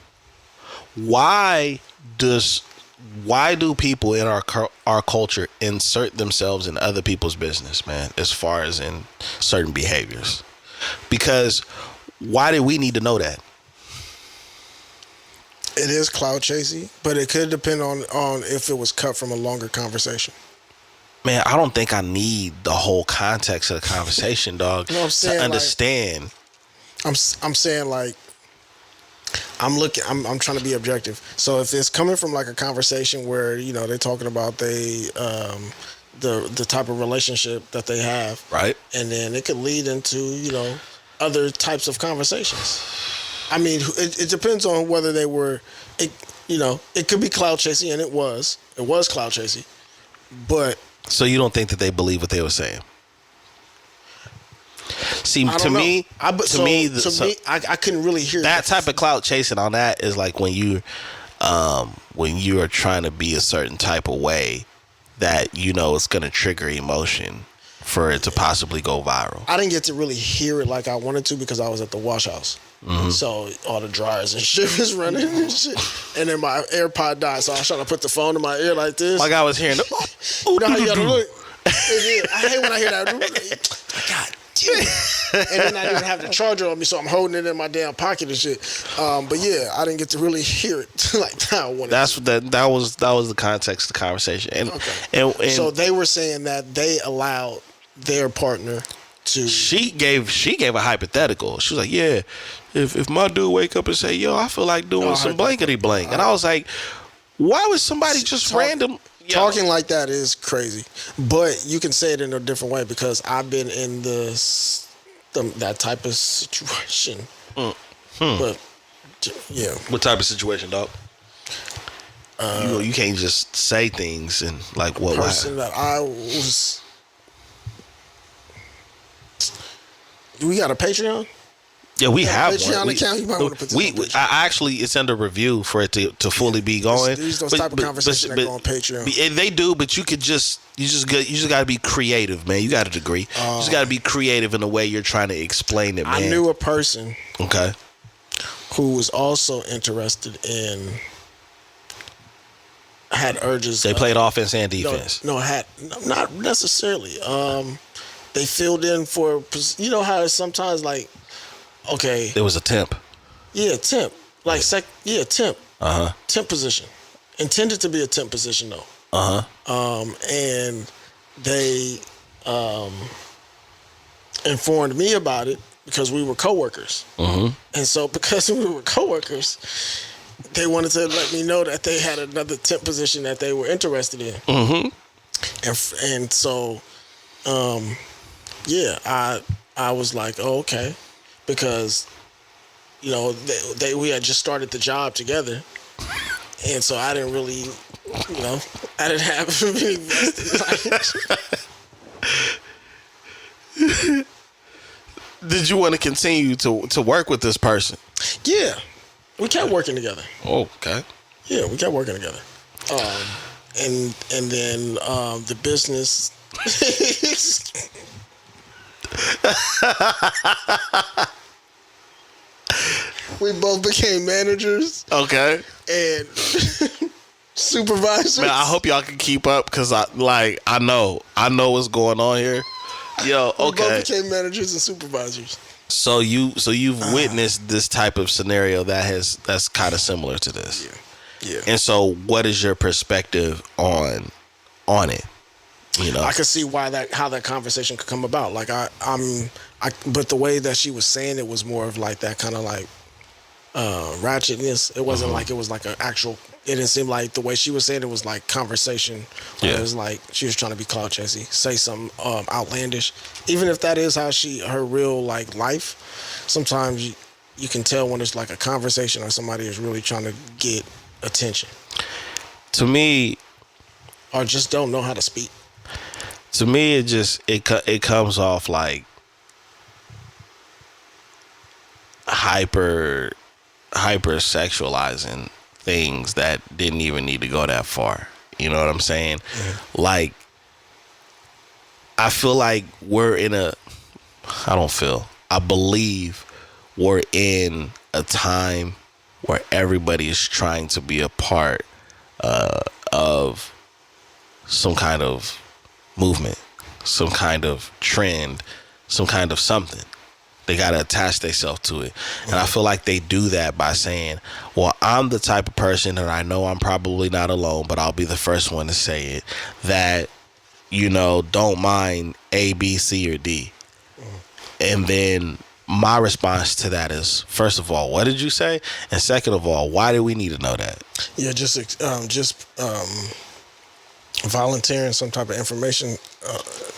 why do people in our culture insert themselves in other people's business, man, as far as in certain behaviors? Because why do we need to know that? It is cloud chasing, but it could depend on if it was cut from a longer conversation. Man, I don't think I need the whole context of the conversation, dog, to understand. I'm saying like I'm trying to be objective. So if it's coming from like a conversation where, they're talking about the type of relationship that they have. Right. And then it could lead into, other types of conversations. I mean, it depends on whether they were, it could be cloud chasing, and it was cloud chasing, but. So you don't think that they believe what they were saying? See, I couldn't really hear that type of clout chasing. On that is like when you are trying to be a certain type of way that it's going to trigger emotion for it to possibly go viral. I didn't get to really hear it like I wanted to because I was at the wash house. Mm-hmm. So all the dryers and shit was running and shit. And then my AirPod died, so I was trying to put the phone in my ear like this. Like I was hearing you know how you gotta look? I hate when I hear that. God damn. And then I didn't have the charger on me, so I'm holding it in my damn pocket and shit. But yeah, I didn't get to really hear it like that. I wanted that was the context of the conversation. And, and so they were saying that they allowed their partner to. She gave a hypothetical. She was like, yeah, if my dude wake up and say, yo, I feel like doing some blankety blank, and I was like, why would somebody just random. Talking like that is crazy, but you can say it in a different way because I've been in that type of situation. But yeah, what type of situation, dog? You can't just say things and like what person that I was. We got a Patreon. Yeah, we have Patreon one. account. You might want to put this I actually, it's under review for it to fully be going. These those type of conversations that go on Patreon. They do, but you just got to be creative, man. You got a degree. You just got to be creative in the way you're trying to explain it, man. I knew a person, okay, who was also interested in, had urges. They played offense and defense. Not necessarily. They filled in for, how sometimes like. Okay. It was a temp. Yeah, temp. Like temp. Temp position. Intended to be a temp position though. And they informed me about it because we were coworkers. And so because we were coworkers, they wanted to let me know that they had another temp position that they were interested in. And so I was like, oh, okay. Because, we had just started the job together. And so I didn't really, I didn't have any vested. Did you want to continue to work with this person? Yeah. We kept working together. Oh, okay. Yeah, we kept working together. And then the business... We both became managers. Okay. And supervisors. Man, I hope y'all can keep up because I know what's going on here. Yo, okay. We both became managers and supervisors. So you've witnessed this type of scenario that's kind of similar to this. Yeah. And so what is your perspective on it? I could see how that conversation could come about. Like but the way that she was saying it was more of like that kind of like ratchetness. It wasn't like it was like an actual. It didn't seem like the way she was saying it was like conversation. Yeah. It was like she was trying to be cloud chasing, say something outlandish. Even if that is how her real like life. Sometimes you can tell when it's like a conversation or somebody is really trying to get attention. To me, or just don't know how to speak. To me, it comes off like hyper sexualizing things that didn't even need to go that far. You know what I'm saying? Mm-hmm. Like, I feel like I believe we're in a time where everybody is trying to be a part of some kind of movement, some kind of trend, some kind of something. They got to attach themselves to it. And I feel like they do that by saying, well, I'm the type of person, and I know I'm probably not alone, but I'll be the first one to say it, that, don't mind A, B, C, or D. And then my response to that is, first of all, what did you say? And second of all, why do we need to know that? Yeah, just volunteering some type of information.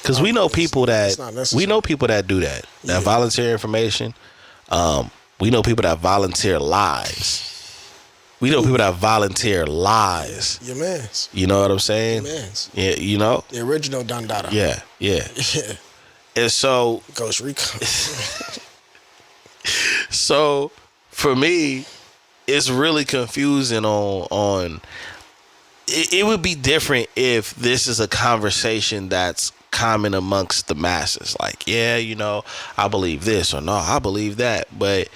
Because we know people that do that. Yeah. That volunteer information. We know people that volunteer lies. We know people that volunteer lies. Your mans. You know what I'm saying? Your mans. Yeah, you know? The original Don Dada. Yeah. Yeah. And so... Ghost Rico. So, for me, it's really confusing on it would be different if this is a conversation that's common amongst the masses. Like, yeah, you know, I believe this, or no, I believe that. But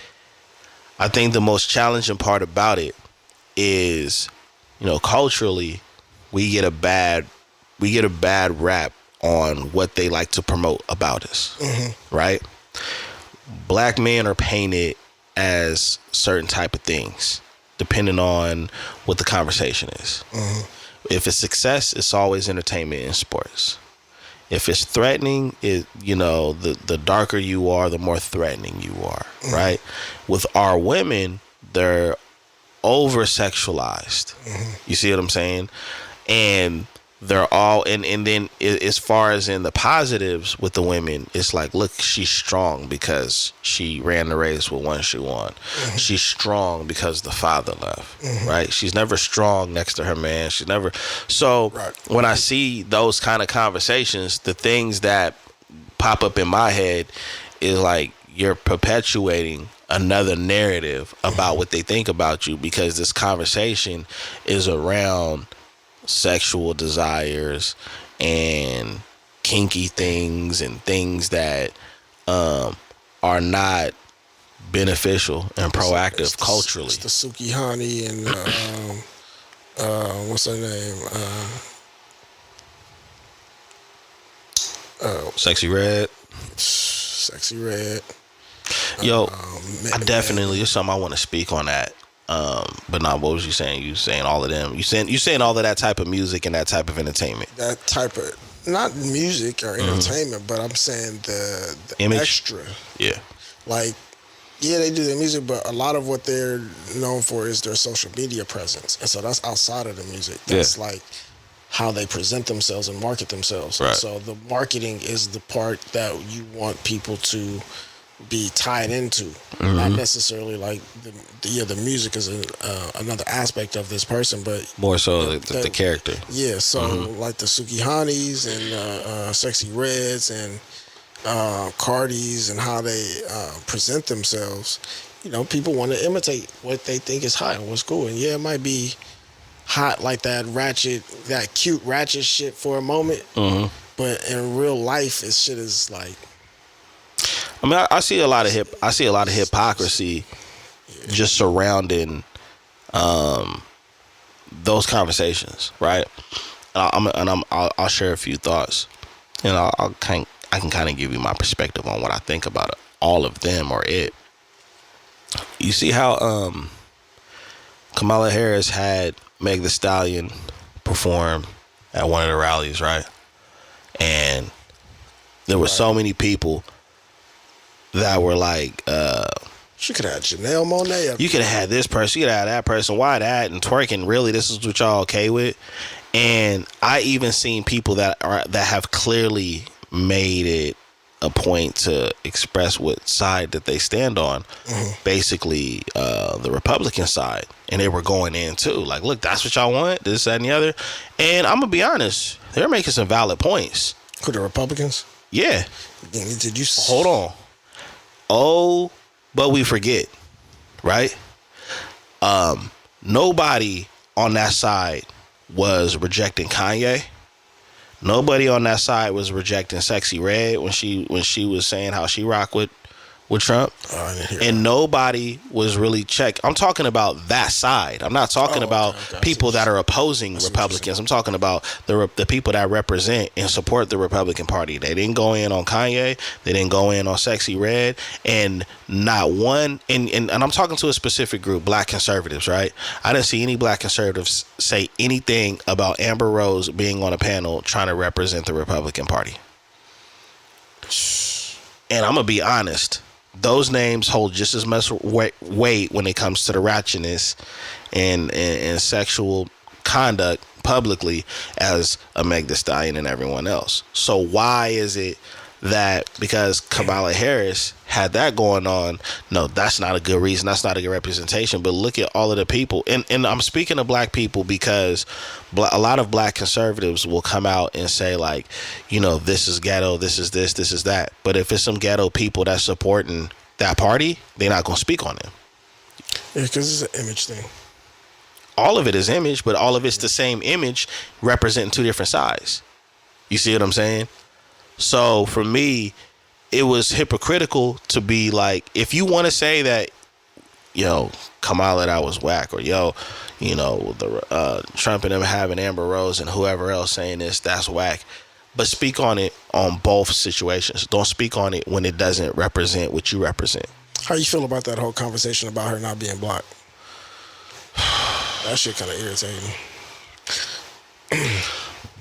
I think the most challenging part about it is, you know, culturally, we get a bad rap on what they like to promote about us, right? Black men are painted as certain type of things, depending on what the conversation is. If it's success, it's always entertainment and sports. If it's threatening, the darker you are, the more threatening you are, right? With our women, they're over sexualized. You see what I'm saying? And they're all, and then as far as in the positives with the women, it's like, look, she's strong because she ran the race with one shoe on. She's strong because the father left, right? She's never strong next to her man. She's never. So when I see those kind of conversations, the things that pop up in my head is like, you're perpetuating another narrative about what they think about you, because this conversation is around sexual desires and kinky things and things that are not beneficial and proactive culturally. It's the Sukihani and what's her name? Sexy Red. Sexy Red. Yo, I definitely, there's something I want to speak on that. But nah, what was you saying? You saying all of them? You saying all of that type of music and that type of entertainment? That type of, not music or entertainment, but I'm saying the image? Extra. Yeah. Like, yeah, they do their music, but a lot of what they're known for is their social media presence, and so that's outside of the music. That's like how they present themselves and market themselves. Right. So the marketing is the part that you want people to be tied into, not necessarily like the music is another aspect of this person, but more so the character. Yeah, so like the Sukihanis and Sexy Reds and Cardis and how they present themselves, you know, people want to imitate what they think is hot and what's cool. And yeah, it might be hot like that cute ratchet shit for a moment, but in real life, this shit is like. I mean, I see a lot of hypocrisy just surrounding those conversations, right? And I'll share a few thoughts, and I can kind of give you my perspective on what I think about it, all of them or it. You see how Kamala Harris had Meg Thee Stallion perform at one of the rallies, right? And there were so many people that were like, she could have had Janelle Monáe. You could have had this person, you could have had that person. Why that? And twerking, really, this is what y'all okay with? And I even seen people that have clearly made it a point to express what side that they stand on. Basically, the Republican side. And they were going in too. Like, look, that's what y'all want, this, that, and the other. And I'm going to be honest, they're making some valid points. Who, the Republicans? Yeah. Did you... Hold on. Oh, but we forget, right? Nobody on that side was rejecting Kanye. Nobody on that side was rejecting Sexy Red when she was saying how she rock with Trump. And nobody was really checked. I'm talking about that side. I'm not talking about people that are opposing Republicans. I'm talking about the people that represent and support the Republican Party. They didn't go in on Kanye. They didn't go in on Sexy Red. And not one, and I'm talking to a specific group, black conservatives, right? I didn't see any black conservatives say anything about Amber Rose being on a panel trying to represent the Republican Party. And I'm going to be honest. Those names hold just as much weight when it comes to the ratchetness and sexual conduct publicly as a Meg Thee Stallion and everyone else. So why is it that because Kamala Harris had that going on, no, that's not a good reason. That's not a good representation. But look at all of the people. And I'm speaking of black people because a lot of black conservatives will come out and say, like, you know, this is ghetto, this is this is that. But if it's some ghetto people that's supporting that party, they're not going to speak on them. Yeah, because it's an image thing. All of it is image, but all of it's the same image representing two different sides. You see what I'm saying? So for me, it was hypocritical to be like, if you want to say that, yo, Kamala, that was whack, or yo, you know, the Trump and them having Amber Rose and whoever else saying this, that's whack. But speak on it on both situations. Don't speak on it when it doesn't represent what you represent. How you feel about that whole conversation about her not being black? That shit kind of irritating.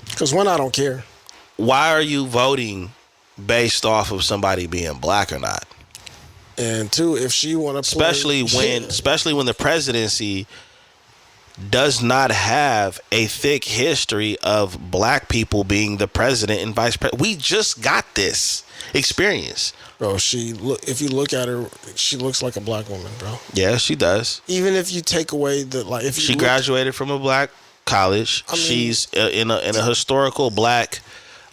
Because one, I don't care. Why are you voting based off of somebody being black or not? And two, if she want to especially when the presidency does not have a thick history of black people being the president and vice president. We just got this experience. Bro, if you look at her, she looks like a black woman, bro. Yeah, she does. Even if you take away if she graduated from a black college, she's in a historical black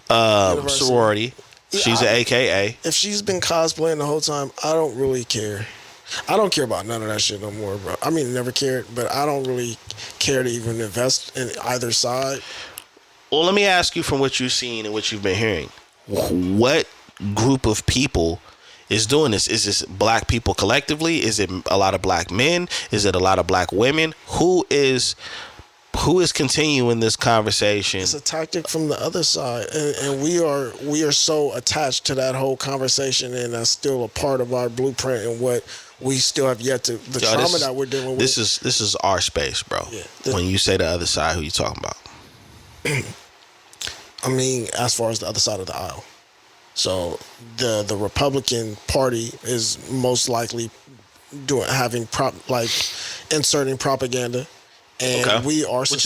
sorority. She's an AKA. If she's been cosplaying the whole time, I don't really care. I don't care about none of that shit no more, bro. I mean, never cared, but I don't really care to even invest in either side. Well, let me ask you from what you've seen and what you've been hearing. What group of people is doing this? Is this black people collectively? Is it a lot of black men? Is it a lot of black women? Who is continuing this conversation? It's a tactic from the other side, and we are so attached to that whole conversation, and that's still a part of our blueprint and what we still have yet to trauma that we're dealing with. This is our space, bro. Yeah, when you say the other side, who you talking about? I mean, as far as the other side of the aisle. So the Republican Party is most likely inserting propaganda. And we are which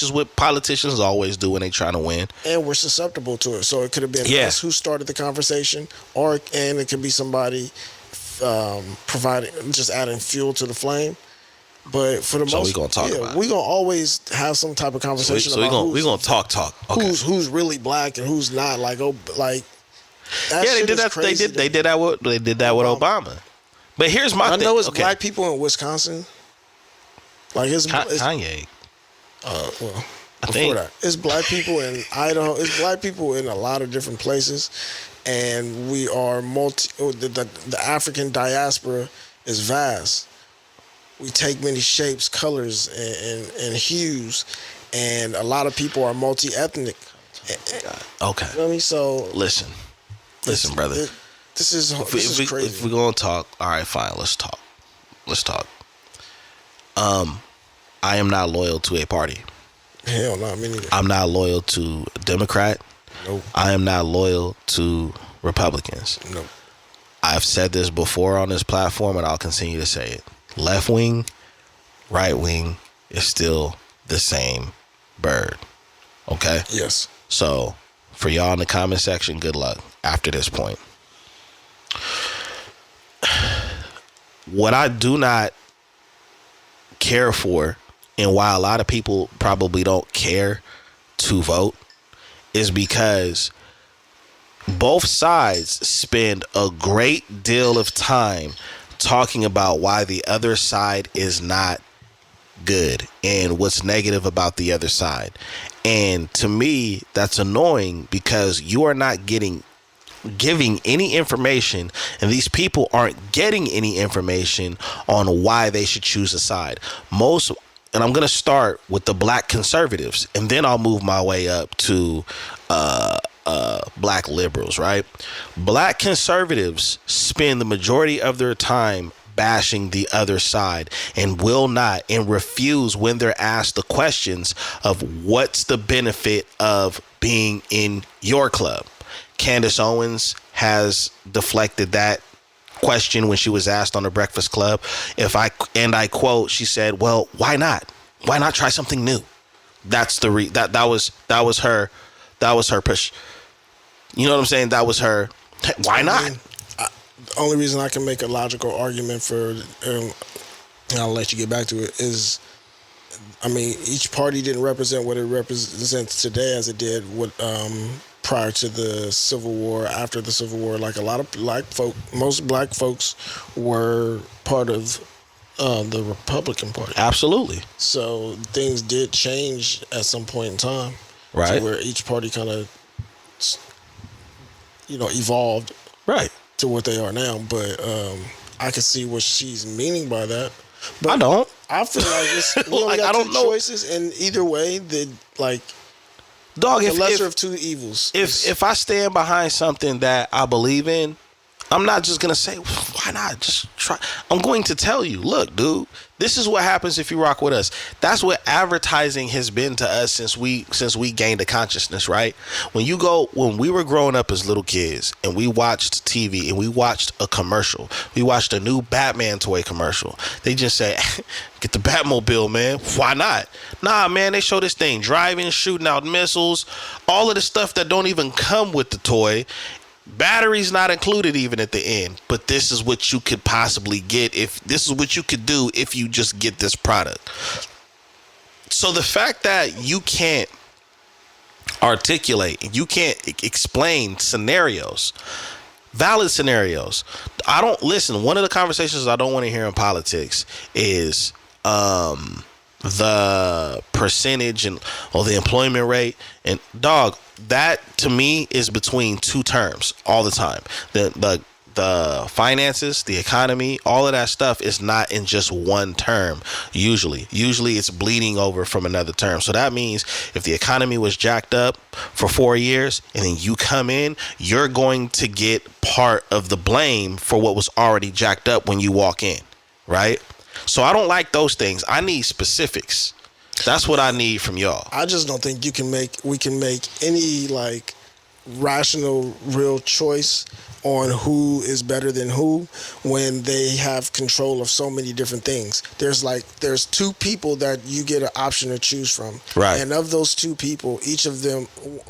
is what politicians always do when they trying to win. And we're susceptible to it. So it could have been us who started the conversation, and it could be somebody just adding fuel to the flame. But for the most, we're gonna talk about it. We're gonna always have some type of conversation. So we're gonna talk. Okay. Who's really black and who's not? Like that they did that. Crazy they did that with Obama. But here's my thing. I know it's black people in Wisconsin. Like it's Kanye. Well, before that, it's black people in Idaho. It's black people in a lot of different places, and we are the African diaspora is vast. We take many shapes, colors, and hues, and a lot of people are multi-ethnic. Okay. You know what I mean? So listen, brother. This is crazy. If we're gonna talk, all right, fine. Let's talk. I am not loyal to a party. Hell no, me neither. I'm not loyal to Democrat. Nope. I am not loyal to Republicans. Nope. I've said this before on this platform, and I'll continue to say it. Left wing, right wing is still the same bird. Okay? Yes. So, for y'all in the comment section, good luck after this point. What I do not care for, and why a lot of people probably don't care to vote, is because both sides spend a great deal of time talking about why the other side is not good and what's negative about the other side. And to me, that's annoying because you are not giving any information, and these people aren't getting any information on why they should choose a side. And I'm going to start with the black conservatives, and then I'll move my way up to black liberals, right? Black conservatives spend the majority of their time bashing the other side and will not and refuse when they're asked the questions of what's the benefit of being in your club. Candace Owens has deflected that question when she was asked on the Breakfast Club. I quote, she said, "Well, why not? Why not try something new?" That's that was her push. You know what I'm saying? That was her. Why not? The only reason I can make a logical argument for, and I'll let you get back to it, is, I mean, each party didn't represent what it represents today as it did prior to the Civil War, after the Civil War. Like, a lot of most black folks were part of the Republican Party. Absolutely. So things did change at some point in time. Right. To where each party kind of, evolved. Right. To what they are now. But I can see what she's meaning by that. But I don't. I feel like we only got two choices, and either way, the lesser of two evils. If I stand behind something that I believe in, I'm not just gonna say, why not? Just try. I'm going to tell you, look, dude, this is what happens if you rock with us. That's what advertising has been to us since we gained a consciousness, right? When we were growing up as little kids and we watched TV and we watched a commercial, we watched a new Batman toy commercial. They just say, get the Batmobile, man. Why not? Nah, man, they show this thing driving, shooting out missiles, all of the stuff that don't even come with the toy. Batteries not included even at the end, but this is what you could possibly get this is what you could do if you just get this product. So the fact that you can't articulate, you can't explain scenarios, valid scenarios. One of the conversations I don't want to hear in politics is the percentage or the employment rate, and dog, that to me is between two terms all the time. The finances, the economy, all of that stuff is not in just one term. Usually it's bleeding over from another term. So that means if the economy was jacked up for 4 years and then you come in, you're going to get part of the blame for what was already jacked up when you walk in, right? So I don't like those things. I need specifics. That's what I need from y'all. I just don't think we can make any rational, real choice on who is better than who when they have control of so many different things. There's two people that you get an option to choose from. Right. And of those two people, each of them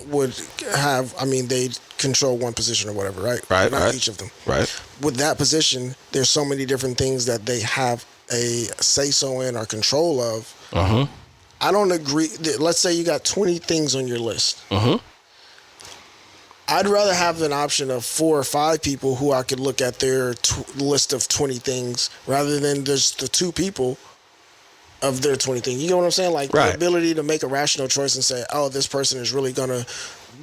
would have, they control one position or whatever, right? Right. Not right. each of them. Right. With that position, there's so many different things that they have a say-so in or control of. Uh-huh. I don't agree. Let's say you got 20 things on your list. Uh-huh. I'd rather have an option of 4 or 5 people who I could look at their list of 20 things rather than just the 2 people of their 20 things. You know what I'm saying? Like, right. The ability to make a rational choice and say, oh, this person is really going to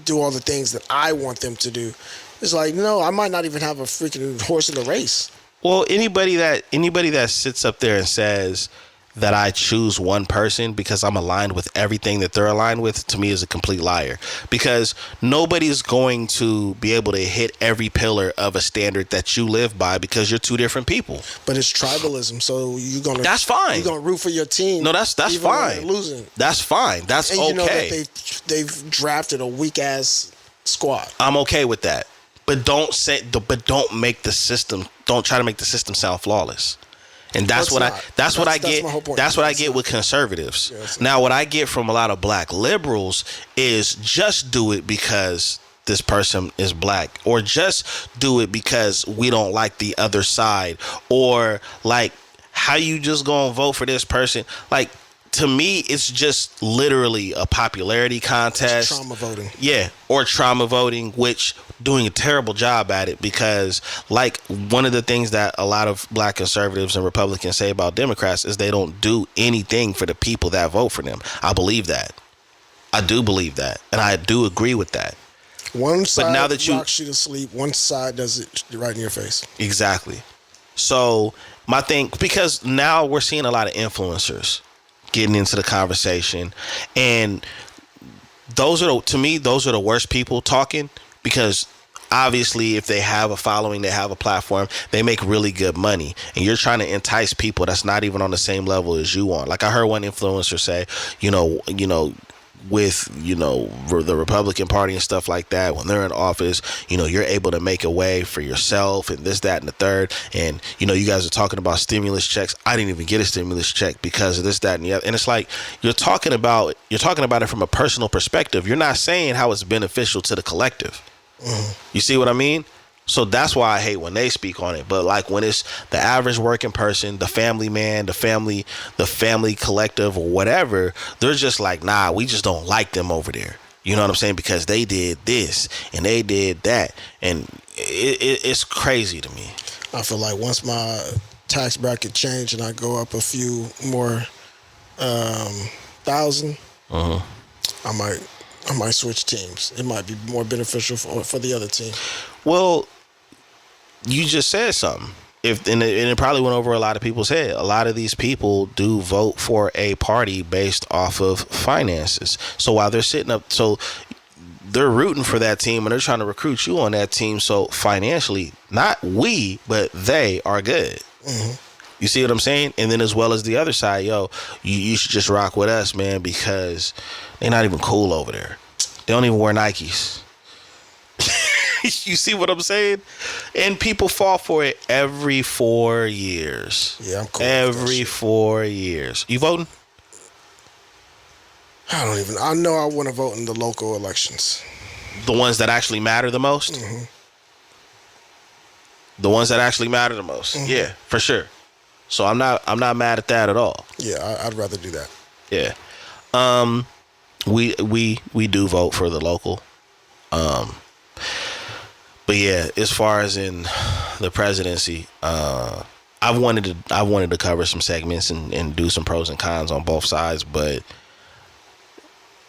do all the things that I want them to do. It's like, no, I might not even have a freaking horse in the race. Well, anybody that sits up there and says that I choose one person because I'm aligned with everything that they're aligned with, to me is a complete liar. Because nobody's going to be able to hit every pillar of a standard that you live by because you're two different people. But it's tribalism, so that's fine. You're gonna root for your team. No, that's even fine. When they're losing. That's fine. That's and okay. You know that they've drafted a weak ass squad. I'm okay with that. But don't make the system. Don't try to make the system sound flawless. And that's what I get with conservatives. Yeah, now, what I get from a lot of black liberals is just do it because this person is black, or just do it because we don't like the other side, or like, how you just gonna vote for this person? Like, to me, it's just literally a popularity contest. It's trauma voting. Yeah, or trauma voting, which doing a terrible job at it, because like one of the things that a lot of black conservatives and Republicans say about Democrats is they don't do anything for the people that vote for them. I believe that. I do believe that. And I do agree with that. One side rocks you to sleep, one side does it right in your face. Exactly. So my thing, because now we're seeing a lot of influencers getting into the conversation, and those are the worst people talking, because obviously if they have a following, they have a platform, they make really good money, and you're trying to entice people that's not even on the same level as you on. Like, I heard one influencer say, with the Republican Party and stuff like that, when they're in office, you're able to make a way for yourself and this, that, and the third. And you guys are talking about stimulus checks. I didn't even get a stimulus check because of this, that, and the other. And it's like, you're talking about it from a personal perspective. You're not saying how it's beneficial to the collective. You see what I mean? So that's why I hate when they speak on it. But like when it's the average working person, the family man, the family collective or whatever, they're just like, nah, we just don't like them over there. You know what I'm saying? Because they did this and they did that. And it's crazy to me. I feel like once my tax bracket changed and I go up a few more thousand, I might switch teams. It might be more beneficial for the other team. Well, you just said something. And it probably went over a lot of people's head. A lot of these people do vote for a party based off of finances. So while they're sitting up, so they're rooting for that team and they're trying to recruit you on that team. So financially, not we, but they are good. You see what I'm saying? And then as well as the other side, you should just rock with us, man, because they're not even cool over there. They don't even wear Nikes. You see what I'm saying? And people fall for it every 4 years. Yeah, I'm cool. Every 4 years. You voting? I know I want to vote in the local elections. The ones that actually matter the most? The ones that actually matter the most. Yeah, for sure. So I'm not mad at that at all. Yeah, I'd rather do that. Yeah. We do vote for the local. But yeah, as far as in the presidency, I wanted to cover some segments and do some pros and cons on both sides. But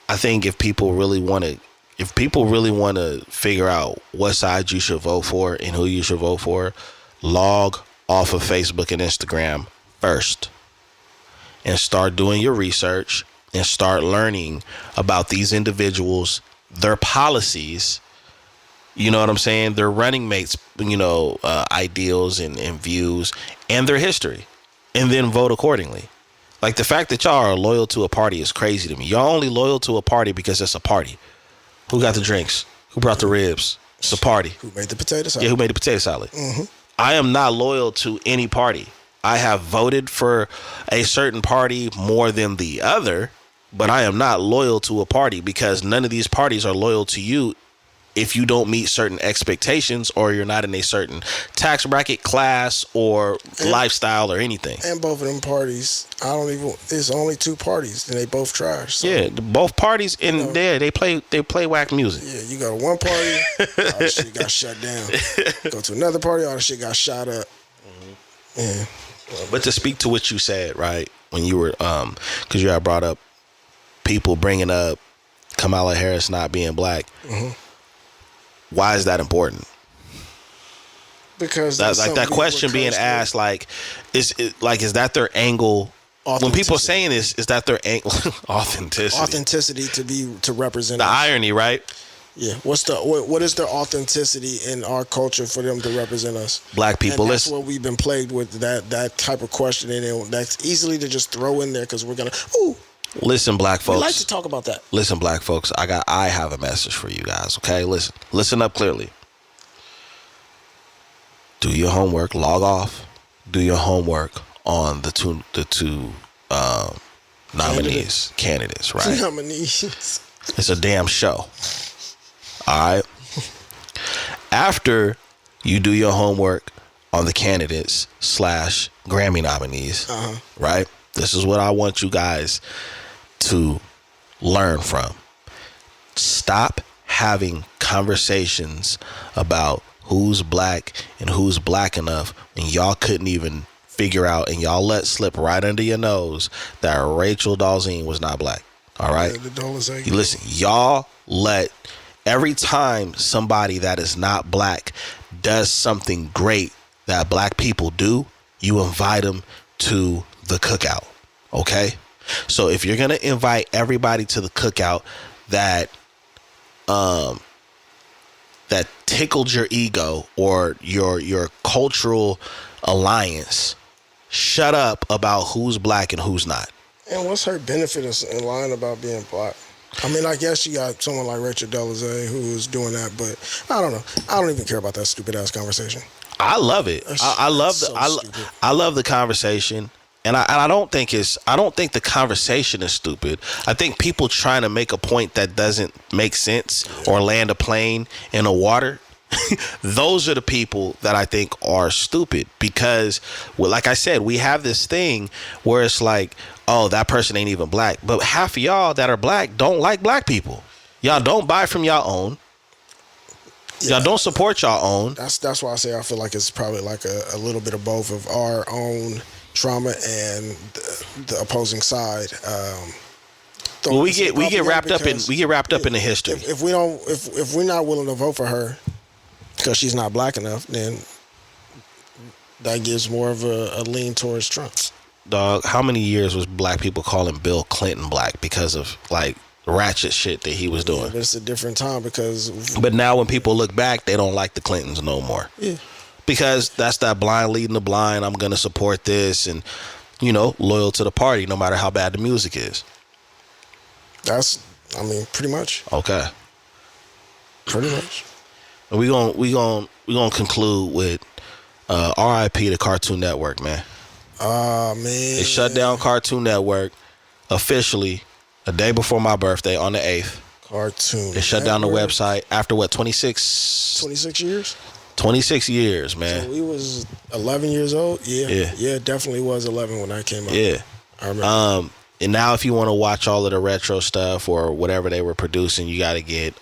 I think if people really want to figure out what side you should vote for and who you should vote for, log off of Facebook and Instagram first and start doing your research and start learning about these individuals, their policies. You know what I'm saying? Their running mates, ideals and views and their history, and then vote accordingly. Like the fact that y'all are loyal to a party is crazy to me. Y'all only loyal to a party because it's a party. Who got the drinks? Who brought the ribs? It's a party. Who made the potato salad? Yeah, who made the potato salad? I am not loyal to any party. I have voted for a certain party more than the other, but I am not loyal to a party because none of these parties are loyal to you if you don't meet certain expectations or you're not in a certain tax bracket, class, or lifestyle or anything. And both of them parties, it's only two parties and they both trash. So. Yeah, both parties they play whack music. Yeah, you go to one party, all the shit got shut down. Go to another party, all the shit got shot up. Yeah. But to speak to what you said, right, when you were, because you had brought up people bringing up Kamala Harris not being black. Why is that important? Because that question being asked, is that their angle? When people are saying this, is that their angle? Authenticity to represent the us. irony, right? Yeah. What is their authenticity in our culture for them to represent us? Black people. And that's what we've been plagued with, that type of questioning, and that's easily to just throw in there because we're gonna. Ooh. Listen, black folks. We like to talk about that. Listen, black folks. I have a message for you guys. Okay, listen up clearly. Do your homework. Log off. Do your homework on the two candidates. Right? Nominees. It's a damn show. All right. After you do your homework on the candidates / Grammy nominees, right? This is what I want you guys to learn from. Stop having conversations about who's black and who's black enough when y'all couldn't even figure out, and y'all let slip right under your nose that Rachel Dolezal was not black. All right? You listen, y'all let every time somebody that is not black does something great that black people do, you invite them to the cookout. Okay? So if you're gonna invite everybody to the cookout that tickled your ego or your cultural alliance, shut up about who's black and who's not. And what's her benefit in lying about being black? I mean, I guess you got someone like Rachel Dolezal who's doing that, but I don't know. I don't even care about that stupid ass conversation. I love it. I love the conversation. And I don't think the conversation is stupid. I think people trying to make a point that doesn't make sense or land a plane in the water, those are the people that I think are stupid. Because, well, like I said, we have this thing where it's like, oh, that person ain't even black. But half of y'all that are black don't like black people. Y'all don't buy from y'all own. Y'all don't support y'all own. That's why I say I feel like it's probably like a little bit of both of our own trauma and the opposing side. Well, we get wrapped up in the history. If we're not willing to vote for her because she's not black enough, then that gives more of a lean towards Trump. Dog, how many years was black people calling Bill Clinton black because of like ratchet shit that he was doing? Yeah, but it's a different time because. But now when people look back, they don't like the Clintons no more. Yeah. Because that's that blind leading the blind. I'm going to support this and, you know, loyal to the party no matter how bad the music is. Pretty much. Okay. Pretty much. And we gonna conclude with R.I.P. to Cartoon Network, man. Oh, man. They shut down Cartoon Network officially a day before my birthday on the 8th. Cartoon They shut down the website after what, 26 years? 26 years, man. So we was 11 years old? Yeah, it definitely was 11 when I came out. Yeah. I remember. And now if you want to watch all of the retro stuff or whatever they were producing, you got to get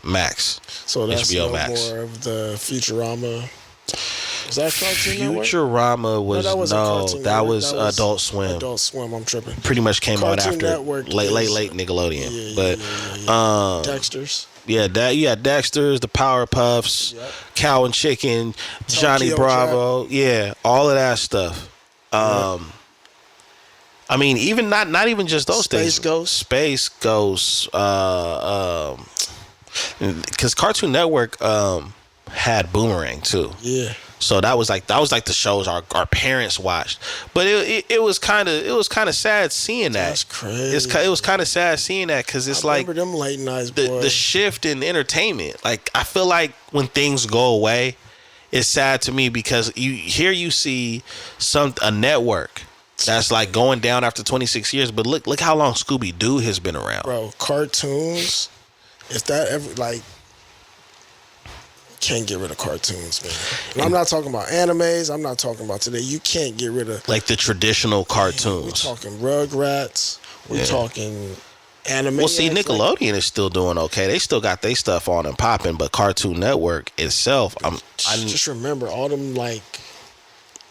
Max. So that's HBO Max. More of the Futurama. Was that Cartoon Network? Futurama was that was Adult Swim. Adult Swim, I'm tripping. Pretty much came Cartoon out after Network late Nickelodeon. Yeah. Dexter's. Yeah, Dexter's, the Powerpuffs, Cow and Chicken, Johnny Tokyo Bravo, Trap. yeah, all of that stuff. I mean, even not even just those things. Space Ghost, because Cartoon Network had Boomerang too. Yeah. So that was like the shows our parents watched, but it was kind of sad seeing that. That's crazy. It was kind of sad seeing that because it's like remember them late nights, the shift in entertainment. Like I feel like when things go away, it's sad to me because you see a network that's like going down after 26 years. But look how long Scooby-Doo has been around, bro. Cartoons, if that ever like. Can't get rid of cartoons, man. And I'm not talking about animes. I'm not talking about today. You can't get rid of like the traditional cartoons. We're talking Rugrats. We're talking anime. Well, see, Nickelodeon is still doing okay. They still got their stuff on and popping, but Cartoon Network itself, I just remember all them like.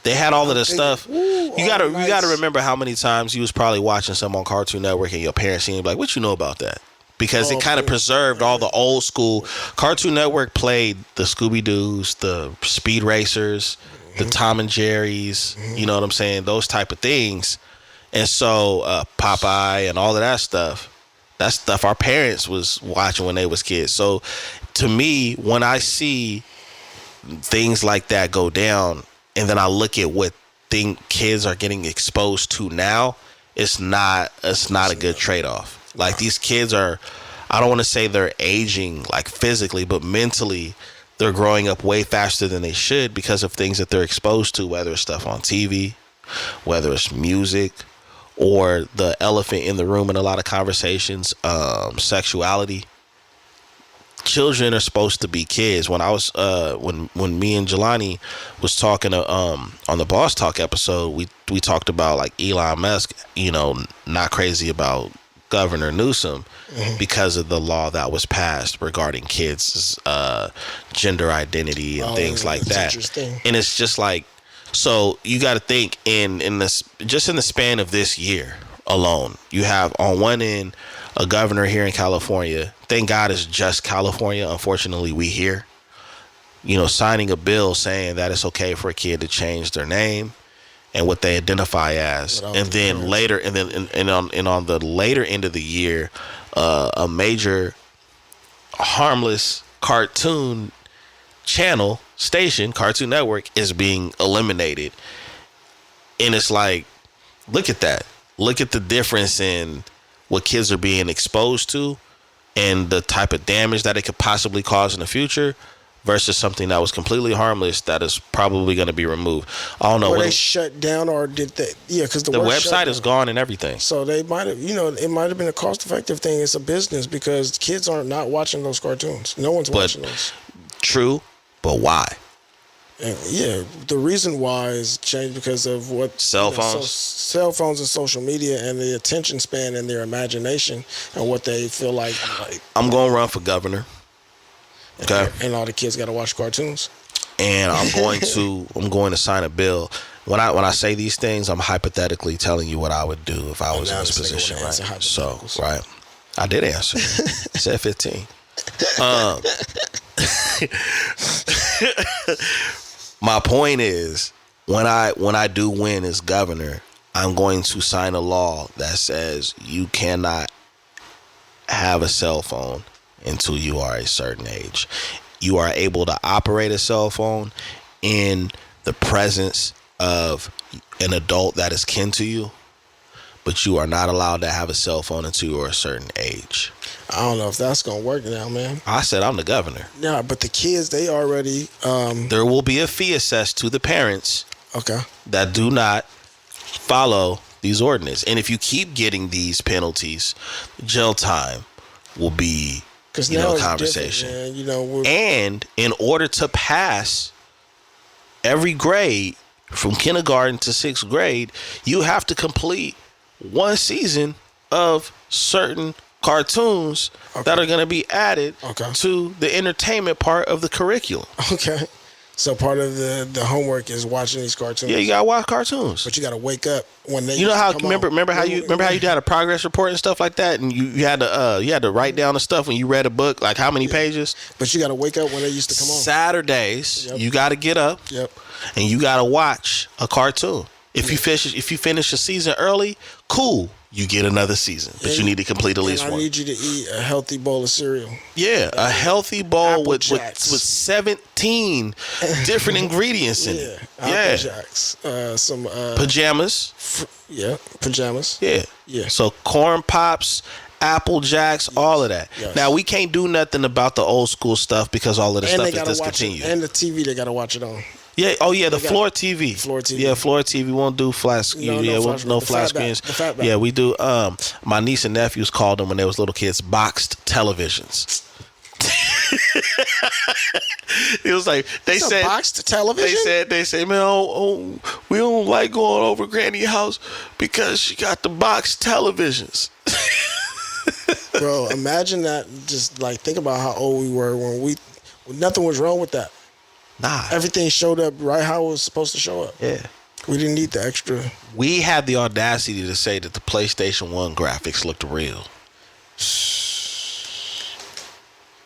They had all of the stuff. You gotta remember how many times you was probably watching some on Cartoon Network and your parents seemed like, "What you know about that?" Because it kind of preserved all the old school. Cartoon Network played the Scooby-Doos, the Speed Racers, the Tom and Jerry's, you know what I'm saying? Those type of things. And so Popeye and all of that stuff our parents was watching when they was kids. So to me, when I see things like that go down and then I look at what kids are getting exposed to now, it's not a good trade-off. Like these kids are, I don't want to say they're aging like physically, but mentally they're growing up way faster than they should because of things that they're exposed to, whether it's stuff on TV, whether it's music, or the elephant in the room in a lot of conversations, sexuality. Children are supposed to be kids. When I was when me and Jelani was talking on the Boss Talk episode, we talked about like Elon Musk, not crazy about Governor Newsom because of the law that was passed regarding kids' gender identity and things like that. And it's just like, so you got to think in the span of this year alone, you have on one end a governor here in California. Thank God it's just California. Unfortunately, we here, signing a bill saying that it's okay for a kid to change their name and what they identify as, and then later, on the later end of the year, a major harmless cartoon station, Cartoon Network, is being eliminated, and it's like, look at that. Look at the difference in what kids are being exposed to, and the type of damage that it could possibly cause in the future. versus something that was completely harmless that is probably going to be removed. I don't know. Were they shut down or did they? Yeah, because the website is gone and everything. So they might have, it might have been a cost-effective thing. It's a business because kids aren't not watching those cartoons. No one's watching those. True, but why? And yeah, the reason why is changed because of what cell phones, cell phones and social media and the attention span and their imagination and what they feel like. I'm gonna run for governor. Okay, and all the kids got to watch cartoons. And I'm going to sign a bill. When I say these things, I'm hypothetically telling you what I would do if I was in this position, right? So, right, I did answer. I said 15. My point is, when I do win as governor, I'm going to sign a law that says you cannot have a cell phone until you are a certain age. You are able to operate a cell phone in the presence of an adult that is kin to you, but you are not allowed to have a cell phone until you are a certain age. I don't know if that's going to work now, man. I said I'm the governor. Yeah, but the kids, they already... There will be a fee assessed to the parents that do not follow these ordinances. And if you keep getting these penalties, jail time will be conversation. And in order to pass every grade from kindergarten to 6th grade, you have to complete one season of certain cartoons that are going to be added to the entertainment part of the curriculum. Okay. So part of the homework is watching these cartoons. Yeah, you gotta watch cartoons. But you gotta wake up when they. Remember how you had a progress report and stuff like that, and you had to write down the stuff when you read a book, like how many pages. But you gotta wake up when they used to come on. Saturdays, you gotta get up. And you gotta watch a cartoon. If you finish a season early, cool. You get another season, but you need to complete at least one. I need you to eat a healthy bowl of cereal. Yeah, a healthy bowl with 17 different ingredients in it. Apple Jacks. Some pajamas. Pajamas. Yeah. So corn pops, Apple Jacks, all of that. Yes. Now we can't do nothing about the old school stuff because all of the stuff is discontinued. And the TV they gotta watch it on. Yeah. Oh yeah. The floor TV. Floor TV. Yeah. Floor TV won't do flat screen. No flat screens. Yeah. We do. My niece and nephews called them when they was little kids boxed televisions. It was like they said boxed television. They said, man, we don't like going over Granny's house because she got the boxed televisions. Bro, imagine that. Just like think about how old we were when nothing was wrong with that. Nah. Everything showed up right how it was supposed to show up. Yeah. We didn't need the extra. We had the audacity to say that the PlayStation 1 graphics looked real.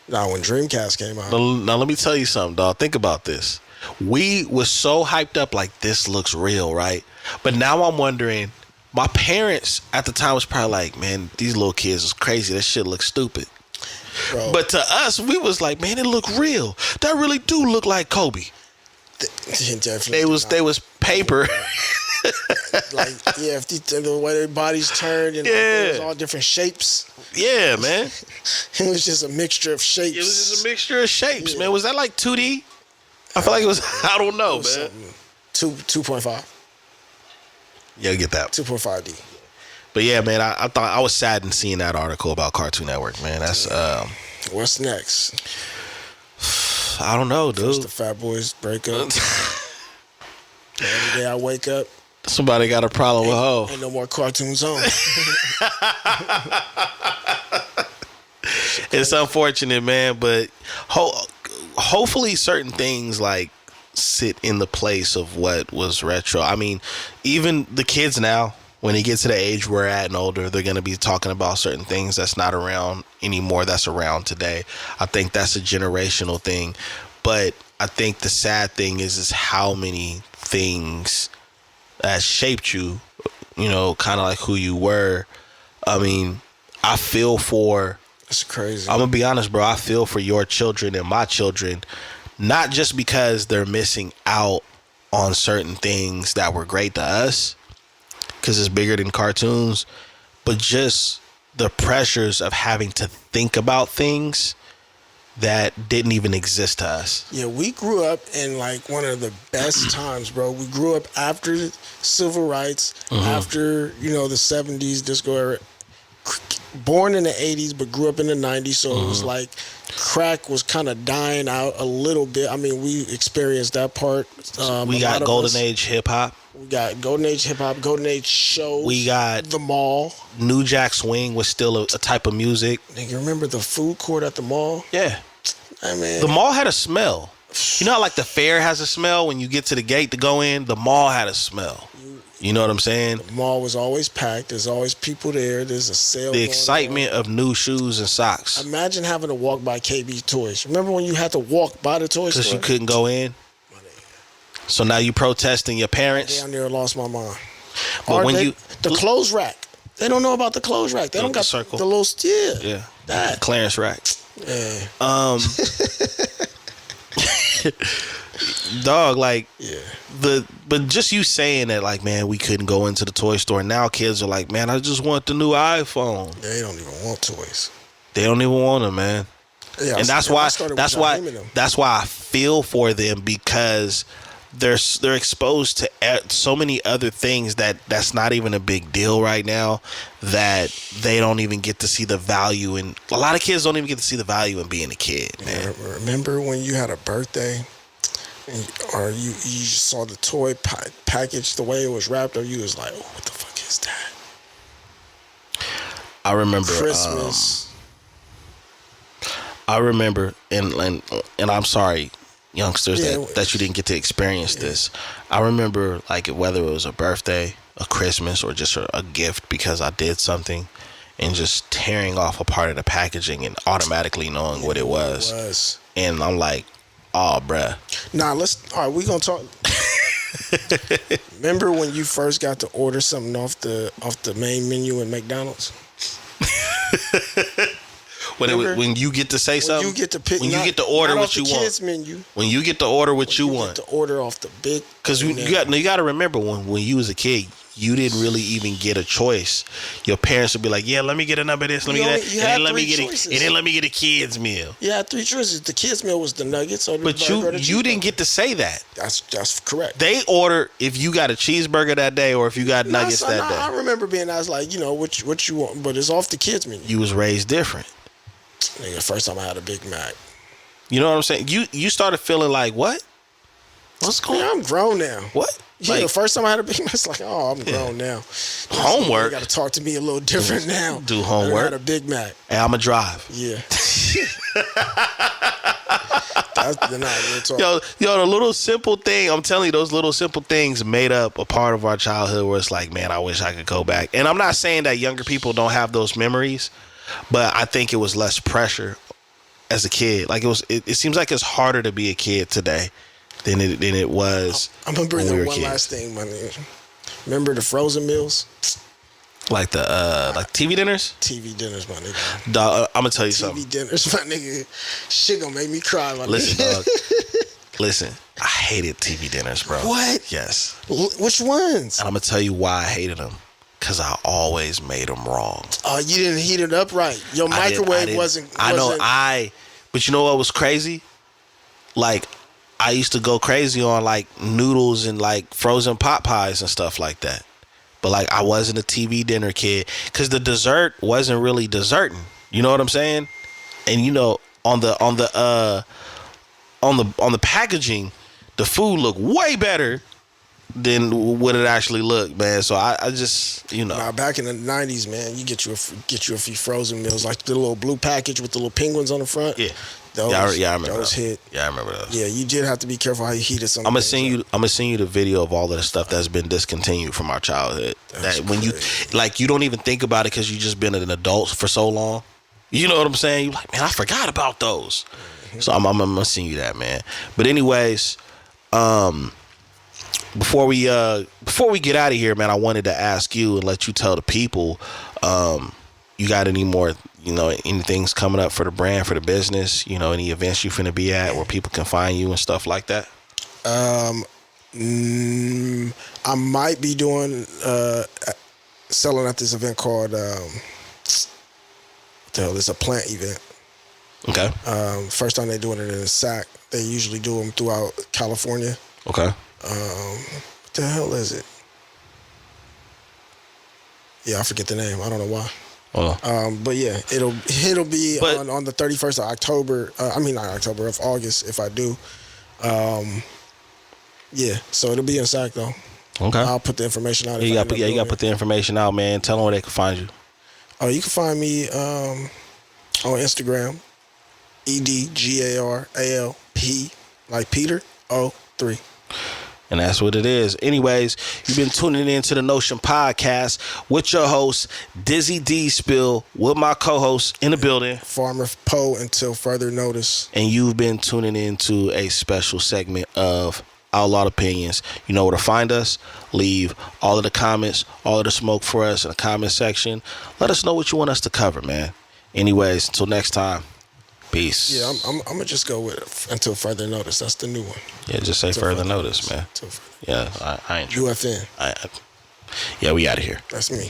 Now, when Dreamcast came out. Now, let me tell you something, dog. Think about this. We was so hyped up like this looks real, right? But now I'm wondering, my parents at the time was probably like, man, these little kids is crazy. That shit looks stupid. Bro. But to us, we was like, man, it look real. That really do look like Kobe. Definitely. They was paper. If the way their bodies turned and it was all different shapes. Yeah, man. It was just a mixture of shapes. It was just a mixture of shapes, man. Was that like 2D? I feel like it was. I don't know, man. 2.5. Yeah, get that 2.5D. But yeah, man, I thought I was saddened seeing that article about Cartoon Network, man. That's what's next? I don't know, dude. First the Fat Boys break up. Every day I wake up, somebody got a problem with Ho. Ain't no more cartoons on. It's unfortunate, man, but hopefully certain things like sit in the place of what was retro. I mean, even the kids now, when they get to the age we're at and older, they're going to be talking about certain things that's not around anymore, that's around today. I think that's a generational thing. But I think the sad thing is how many things that shaped you, kind of like who you were. I mean, I feel for... That's crazy. I'm going to be honest, bro. I feel for your children and my children, not just because they're missing out on certain things that were great to us, because it's bigger than cartoons, but just the pressures of having to think about things that didn't even exist to us. Yeah, we grew up in like one of the best times, bro. We grew up after civil rights, after, you know, the 70s disco era. Born in the 80s, but grew up in the 90s, so it was like crack was kind of dying out a little bit. I mean, we experienced that part. We got golden age hip hop. We got golden age hip hop, golden age shows. We got the mall. New Jack Swing was still a type of music. Nigga, remember the food court at the mall? Yeah. I mean, the mall had a smell. You know how like the fair has a smell when you get to the gate to go in? The mall had a smell. You know what I'm saying? The mall was always packed. There's always people there. There's a sale. The excitement of new shoes and socks. Imagine having to walk by KB Toys. Remember when you had to walk by the toy store? Because you couldn't go in? So now you protesting your parents? Down there, lost my mind. But when the clothes rack. They don't know about the clothes rack. They don't got circle. The little yeah. That clearance rack. Yeah. Dog, like, yeah. But just you saying that, like, man, we couldn't go into the toy store. Now kids are like, man, I just want the new iPhone. They don't even want toys. They don't even want them, man. Yeah, and that's why I feel for them, because they're exposed to so many other things that's not even a big deal right now, that they don't even get to see the value in. A lot of kids don't even get to see the value in being a kid, man. Remember when you had a birthday, or you saw the toy package, the way it was wrapped, or you was like, oh, what the fuck is that? I remember Christmas. I remember, and I'm sorry, youngsters, that you didn't get to experience this. I remember, like, whether it was a birthday, a Christmas, or just a gift because I did something, and just tearing off a part of the packaging and automatically knowing what it was. And I'm like, oh, bruh. Nah, all right, we gonna talk. Remember when you first got to order something off the main menu at McDonald's? When you get to say something, you get to pick, when you get to order what you want. Kids menu. When you get to order what you want. Get to order off the big. Because you got to remember, when you was a kid, you didn't really even get a choice. Your parents would be like, yeah, let me get a number of this, let me get that, and then let me get a kid's meal. You had 3 choices. The kid's meal was the nuggets or the But you didn't get to say that. That's correct. They order if you got a cheeseburger that day or if you got nuggets that day. I remember being asked, like, you know, what you want, but it's off the kids menu. You was raised different. Nigga, first time I had a Big Mac. You know what I'm saying? You started feeling like, what? What's going on? I'm grown now. What? Yeah, like, the first time I had a Big Mac, it's like, oh, I'm grown now. Homework. You got to talk to me a little different now. Do homework. I had a Big Mac. Hey, I'm going to drive. Yeah. Yo, the little simple thing, I'm telling you, those little simple things made up a part of our childhood where it's like, man, I wish I could go back. And I'm not saying that younger people don't have those memories, but I think it was less pressure as a kid. Like, it seems like it's harder to be a kid today than it was. I'm gonna bring up one last thing, my nigga. Remember the frozen meals? Like the like TV dinners? TV dinners, my nigga. Dog, I'm gonna tell you something. TV dinners, my nigga. Shit gonna make me cry, my Listen, nigga. dog. Listen, I hated TV dinners, bro. What? Yes. Which ones? And I'm gonna tell you why I hated them. Because I always made them wrong. Oh, you didn't heat it up right. Your microwave wasn't. But you know what was crazy? Like, I used to go crazy on like noodles and like frozen pot pies and stuff like that. But like, I wasn't a TV dinner kid because the dessert wasn't really desserting. You know what I'm saying? And you know, on the packaging, the food looked way better than what it actually looked, man. So I just, you know. Now, back in the 90s, man, you get you a few frozen meals, like the little blue package with the little penguins on the front. Yeah. I remember those. Hit. Yeah, I remember those. Yeah, you did have to be careful how you heated something. I'm gonna send you the video of all of the stuff that's been discontinued from our childhood. That when you don't even think about it because you just been an adult for so long. You know what I'm saying? You're like, man, I forgot about those. Mm-hmm. So I'm gonna send you that, man. But anyways, before we get out of here, man, I wanted to ask you and let you tell the people, you got any more, you know, anything's coming up for the brand, for the business, you know, any events you finna be at where people can find you and stuff like that? I might be doing selling at this event called it's a plant event. Okay. First time they doing it in a sack. They usually do them throughout California. Okay. What the hell is it? Yeah, I forget the name. I don't know why. But yeah, it'll be on the 31st of October. Not October, of August if I do. Yeah, so it'll be in SAC though. Okay. I'll put the information out. You got to put the information out, man. Tell them where they can find you. Oh, you can find me on Instagram, EDGARALP, like Peter, 03. And that's what it is. Anyways, you've been tuning in to the Notion Podcast with your host, Dizzy D Spill, with my co-host in the building, Farmer Poe, until further notice. And you've been tuning into a special segment of Outlawed Opinions. You know where to find us. Leave all of the comments, all of the smoke for us in the comment section. Let us know what you want us to cover, man. Anyways, until next time. Peace. Yeah, I'm gonna just go with until further notice. That's the new one. Yeah, just say further notice, man. Yeah, I ain't. UFN. Yeah, we out of here. That's me.